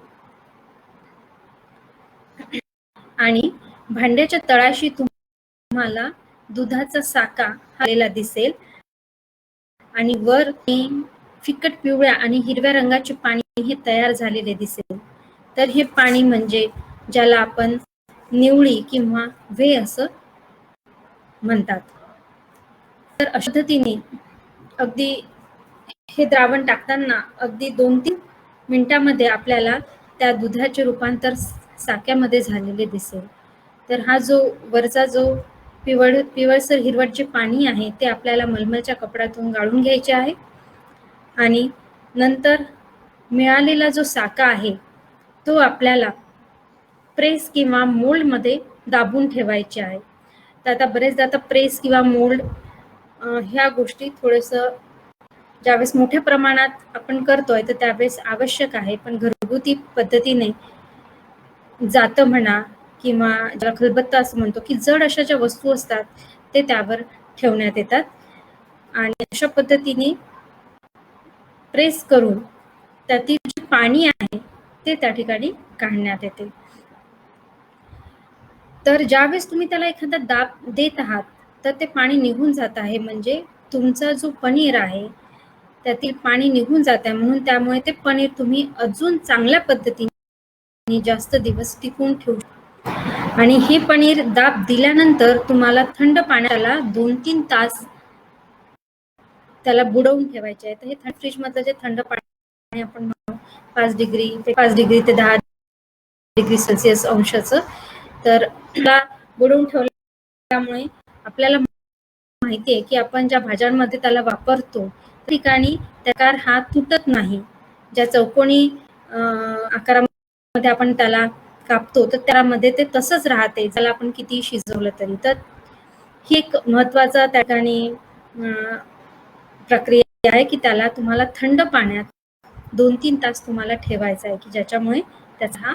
आणि भांड्याच्या तळाशी तुम्हाला दुधाचा साका आलेला दिसेल आणि वर फिकट पिवळ्या आणि हिरव्या रंगाचे पाणी हे तयार झालेले दिसेल. तर हे पाणी म्हणजे ज्याला आपण निवळी किंवा व्हे असं म्हणतात. तर अशा पद्धतीने अगदी हे द्रावण टाकताना अगदी 2-3 मिनिटांमध्ये आपल्याला त्या दुधाचे रूपांतर साक्यामध्ये झालेले दिसेल. तर हा जो वरचा जो पिवळसर हिरवट जे पाणी आहे ते आपल्याला मलमलच्या कपड्यातून गाळून घ्यायचे आहे आणि नंतर मिळालेला जो साका आहे तो आपल्याला प्रेस किंवा मोल्डमध्ये दाबून ठेवायचे आहे. तर आता बरेचदा आता प्रेस किंवा मोल्ड ह्या गोष्टी थोडंसं ज्यावेळेस मोठ्या प्रमाणात आपण करतोय तर त्यावेळेस आवश्यक आहे, पण घरगुती पद्धतीने जातं म्हणा किंवा ज्याला खलबत्ता असं म्हणतो की जड अशा ज्या वस्तू असतात ते त्यावर ठेवण्यात येतात आणि अशा पद्धतीने प्रेस करून त्यातील जे पाणी आहे ते त्या ठिकाणी काढण्यात येते. तर ज्यावेळेस तुम्ही त्याला एखादा दाब देत आहात तर ते पाणी निघून जात आहे, म्हणजे तुमचा जो पनीर आहे त्यातील पाणी निघून जात आहे, म्हणून त्यामुळे ते पनीर तुम्ही अजून चांगल्या पद्धतीने जास्त दिवस टिकवून ठेवू शकता. आणि हे पनीर दाब दिल्यानंतर तुम्हाला थंड पाण्याला 2-3 तास त्याला बुडवून ठेवायचे आहे. तर हे फ्रीज मधलं जे थंड पाणी आपण म्हणतो 5 डिग्री ते 10 डिग्री सेल्सिअस अंशाचं, तर त्याला बुडवून ठेवल्यामुळे आपल्याला माहिती आहे की आपण ज्या भाज्यांमध्ये त्याला वापरतो त्या ठिकाणी त्याकार हा तुटत नाही. ज्या चौकोनी आकारामध्ये आपण त्याला कापतो तर त्यामध्ये ते तसंच राहते, ज्याला आपण किती शिजवलं तरी. तर ही एक महत्वाचा त्या ठिकाणी प्रक्रिया आहे की त्याला तुम्हाला थंड पाण्यात 2-3 तास तुम्हाला ठेवायचा आहे, की ज्याच्यामुळे त्याचा हा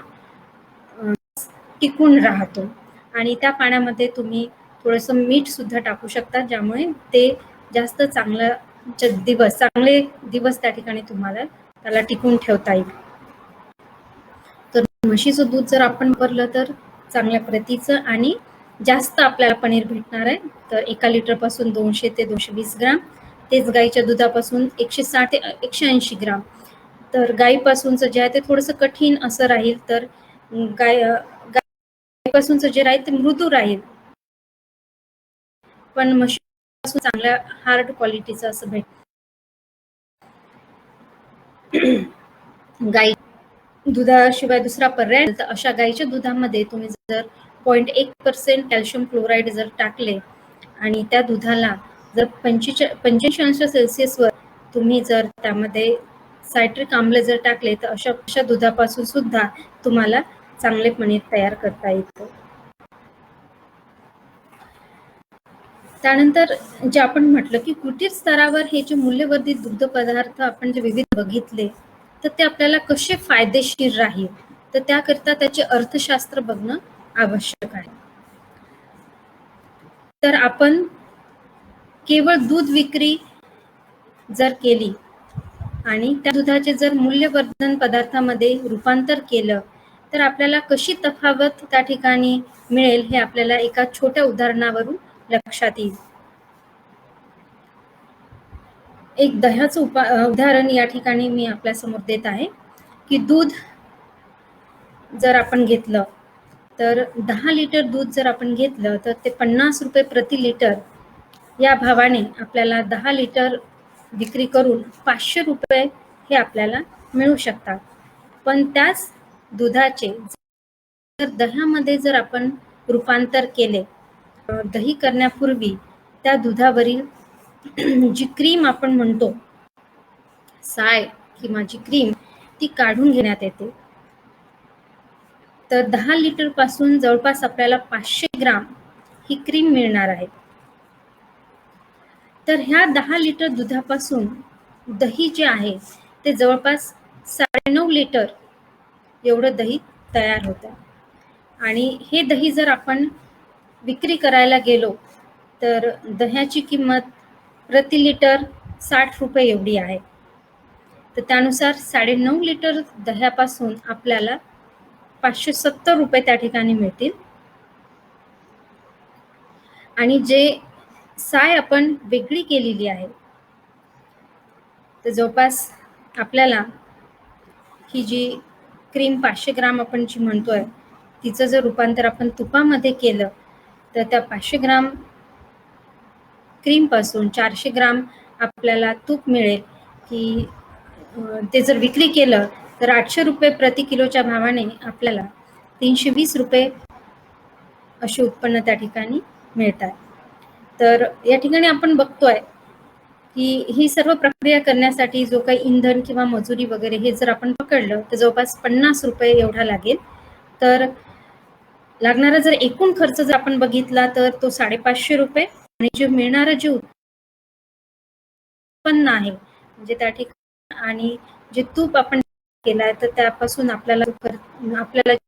टिकून राहतो. आणि त्या पाण्यामध्ये तुम्ही थोडंसं मीठ सुद्धा टाकू शकता, ज्यामुळे ते जास्त चांगले दिवस त्या ठिकाणी तुम्हाला त्याला टिकून ठेवता येईल. तर म्हशीचं दूध जर आपण वापरलं तर चांगल्या प्रतीचं आणि जास्त आपल्याला पनीर भेटणार आहे. तर 1 लिटर पासून 200 ते 220 ग्राम, तेच गाईच्या दुधापासून 160 ते 180 ग्राम. तर गाईपासूनचं जे आहे ते थोडंसं कठीण असं राहील, तर गाईपासूनचं जे राहील ते मृदू राहील, पण म्हशीपासून चांगल्या हार्ड क्वालिटीचं असं भेट. गाई दुधाशिवाय दुसरा पर्याय तर अशा गाईच्या दुधामध्ये तुम्ही जर 0.1% कॅल्शियम क्लोराईड जर टाकले आणि त्या दुधाला जर 85 अंश सेल्सिअसवर तुम्ही जर त्यामध्ये सायट्रिक आम्ल जर टाकले तर अशा दुधापासून सुद्धा तुम्हाला चांगले पनीर तयार करता येतं. त्यानंतर जे आपण म्हटलं की कुटीर स्तरावर हे जे मूल्यवर्धित दुग्ध पदार्थ आपण जे विविध बघितले तर ते आपल्याला कसे फायदेशीर राहील, तर त्याकरिता त्याचे अर्थशास्त्र बघणं आवश्यक आहे. तर आपण केवळ दूध विक्री जर केली आणि त्या दुधाचे जर मूल्यवर्धन पदार्थामध्ये रूपांतर केलं तर आपल्याला कशी तफावत त्या ठिकाणी मिळेल हे आपल्याला एका छोट्या उदाहरणावरून लक्षात येईल. एक दह्याचं उदाहरण या ठिकाणी मी आपल्या समोर देत आहे की दूध जर आपण घेतलं तर 10 लिटर दूध जर आपण घेतलं तर ते 50 रुपये प्रति लिटर या भावाने आपल्याला 10 लिटर विक्री करून 500 रुपये हे आपल्याला मिळू शकतात. पण त्याच दुधाचे जर दह्यामध्ये जर आपण रूपांतर केले, दही करण्यापूर्वी त्या दुधावरील जी क्रीम आपण म्हणतो साय किंवा जी क्रीम ती काढून घेण्यात येते. तर 10 लिटर पासून जवळपास आपल्याला 500 ग्राम ही क्रीम मिळणार आहे. तर ह्या 10 लिटर दुधापासून दही जे आहे ते जवळपास 9.5 लिटर एवढं दही तयार होतं. आणि हे दही जर आपण विक्री करायला गेलो तर दह्याची किंमत प्रति लिटर 60 रुपये एवढी आहे. तर त्यानुसार 9.5 लिटर दह्यापासून आपल्याला 570 रुपये त्या ठिकाणी मिळतील. आणि जे साय आपण वेगळी केलेली आहे तर जवळपास आपल्याला ही जी क्रीम 500 ग्राम आपण जी म्हणतोय तिचं जर रूपांतर आपण तुपामध्ये केलं तर त्या 500 ग्राम क्रीम पासून 400 ग्राम आपल्याला तूप मिळेल, की ते जर विक्री केलं तर 800 रुपये प्रति किलोच्या भावाने आपल्याला 320 रुपये असे उत्पन्न त्या ठिकाणी मिळतात. तर या ठिकाणी आपण बघतोय की ही सर्व प्रक्रिया करण्यासाठी जो काही इंधन किंवा मजुरी वगैरे हे जर आपण पकडलं तर जवळपास 50 रुपये एवढा लागेल. तर लागणारा जर एकूण खर्च जर आपण बघितला तर तो 550 रुपये आणि जे मिळणारं जे उत्पन्न आहे म्हणजे त्या ठिकाणी आणि जे तूप आपण केलाय तर त्यापासून आपल्याला जे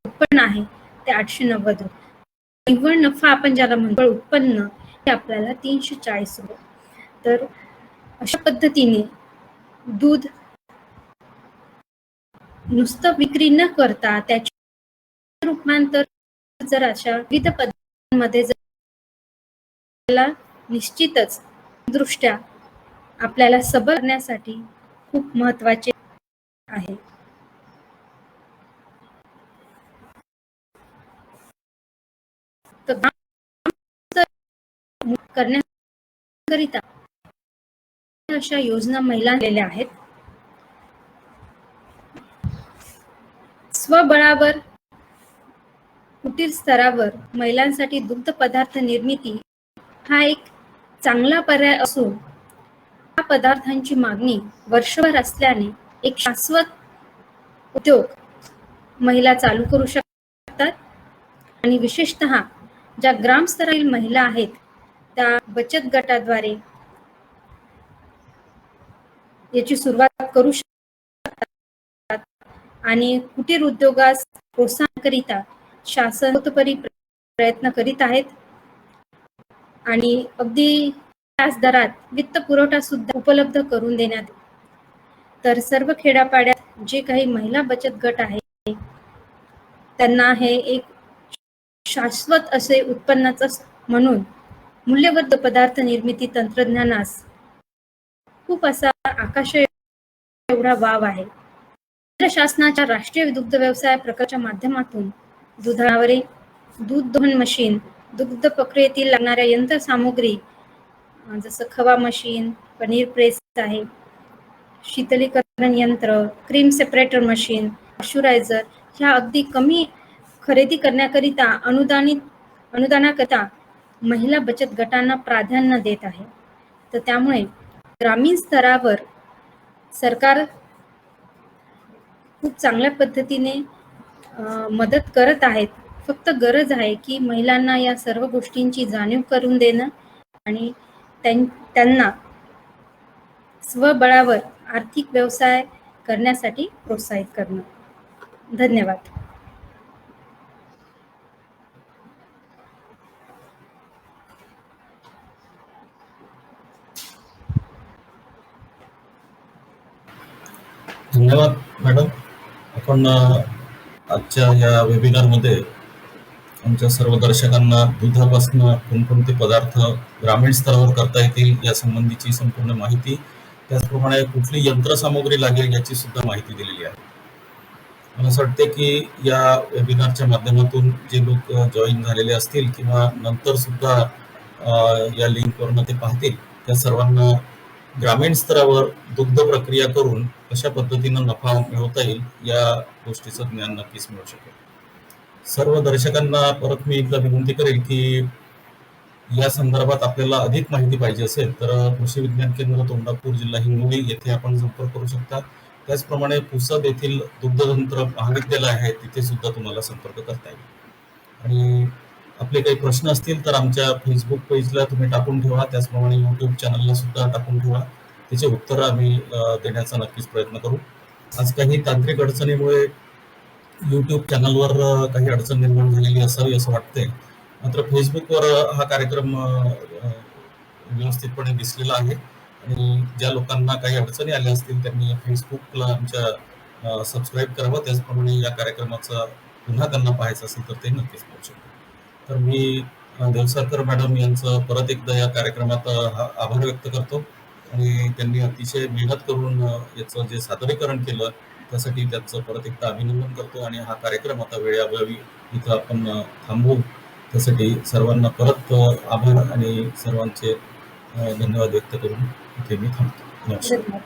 उत्पन्न आहे ते 890 रुपये. निव्वळ नफा आपण ज्याला म्हणतो उत्पन्न ते आपल्याला 340 रुपये. तर अशा पद्धतीने दूध नुसतं विक्री न करता त्याचे रूपांतर जर अशा विविध पद्धतींमध्ये निश्चितच दृष्ट्या आपल्याला सबल करण्यासाठी खूप महत्वाचे आहे. तर करण्याकरिता अशा योजना महिलांना आहेत. स्वबळावर कुटीर स्तरावर महिलांसाठी दुग्ध पदार्थ निर्मिती हा एक चांगला पर्याय असून या पदार्थांची मागणी वर्षभर असल्याने एक शाश्वत उद्योग महिला चालू करू शकतात आणि विशेषतः ज्या ग्रामस्तरातील महिला आहेत त्या बचत गटाद्वारे याची सुरुवात करू शकतात आणि कुटीर उद्योगास प्रोत्साहनाकरिता शासन सर्वतोपरी प्रयत्न करीत आहेत आणि अगदी त्याच दरात वित्त पुरवठा सुद्धा उपलब्ध करून देण्यात. तर सर्व खेड्यापाड्यात जे काही महिला बचत गट आहे त्यांना हे एक शाश्वत असे उत्पन्नाचा म्हणून मूल्यवर्धित पदार्थ निर्मिती तंत्रज्ञानास खूप असा आकाश एवढा वाव आहे. केंद्र शासनाच्या राष्ट्रीय दुग्ध व्यवसाय प्रकल्पाच्या माध्यमातून दुधावरील दूध दोहन मशीन, दुग्ध प्रक्रियेतील लागणाऱ्या यंत्रसामुग्री जसं खवा मशीन, पनीर प्रेस आहे, शीतलीकरण यंत्र, क्रीम सेपरेटर मशीन, पॉश्चरायझर ह्या अगदी कमी खरेदी करण्याकरिता अनुदानाकरिता महिला बचत गटांना प्राधान्य देत आहे. तर त्यामुळे ग्रामीण स्तरावर सरकार खूप चांगल्या पद्धतीने मदत करत आहेत. फक्त गरज आहे की महिलांना या सर्व गोष्टींची जाणीव करून देणं आणि त्यांना स्वबळावर आर्थिक व्यवसाय करण्यासाठी प्रोत्साहित करणं. धन्यवाद. धन्यवाद मॅडम. आपण आजच्या या वेबिनारमध्ये आमच्या सर्व दर्शकांना दुधापासून कोणकोणते पदार्थ ग्रामीण स्तरावर करता येतील या संबंधीची संपूर्ण माहिती, त्याचप्रमाणे कुठली यंत्रसामुग्री लागेल याची सुद्धा माहिती दिलेली आहे. मला असं वाटते की या वेबिनारच्या माध्यमातून जे लोक जॉईन झालेले असतील किंवा नंतर सुद्धा या लिंकवरनं ते पाहतील त्या सर्वांना ग्रामीण स्तरावर दुग्ध प्रक्रिया करून कशा पद्धतीनं नफा मिळवता येईल या गोष्टीचं ज्ञान नक्कीच मिळू शकेल. सर्व दर्शकांना परत मी एकदा विनंती करेल की या संदर्भात आपल्याला अधिक माहिती पाहिजे असेल तर कृषी विज्ञान केंद्र तोंडापूर जिल्हा हिंगोली येथे आपण संपर्क करू शकता. त्याचप्रमाणे पुसद येथील दुग्धतंत्र महाविद्यालय आहे तिथे सुद्धा तुम्हाला संपर्क करता येईल. आणि आपले काही प्रश्न असतील तर आमच्या फेसबुक पेजला तुम्ही टाकून ठेवा, त्याचप्रमाणे यूट्यूब चॅनलला सुद्धा टाकून ठेवा. त्याचे उत्तर आम्ही देण्याचा नक्कीच प्रयत्न करू. आज काही तांत्रिक अडचणीमुळे यूट्यूब चॅनलवर काही अडचण निर्माण झालेली असावी असं वाटते, मात्र फेसबुकवर हा कार्यक्रम व्यवस्थितपणे दिसलेला आहे आणि ज्या लोकांना काही अडचणी आल्या असतील त्यांनी फेसबुकला आमच्या सबस्क्राईब करावं. त्याचप्रमाणे या कार्यक्रमाचा पुन्हा त्यांना पाहायचं असेल तर ते नक्कीच पाहू शकतात. तर मी देवसारकर मॅडम यांचं परत एकदा या कार्यक्रमात आभार व्यक्त करतो आणि त्यांनी अतिशय मेहनत करून याचं जे सादरीकरण केलं त्यासाठी त्यांचं परत एकदा अभिनंदन करतो आणि हा कार्यक्रम आता वेळेअभावी इथं आपण थांबवू. त्यासाठी सर्वांना परत आभार आणि सर्वांचे धन्यवाद व्यक्त करून इथे मी थांबतो. नमस्कार.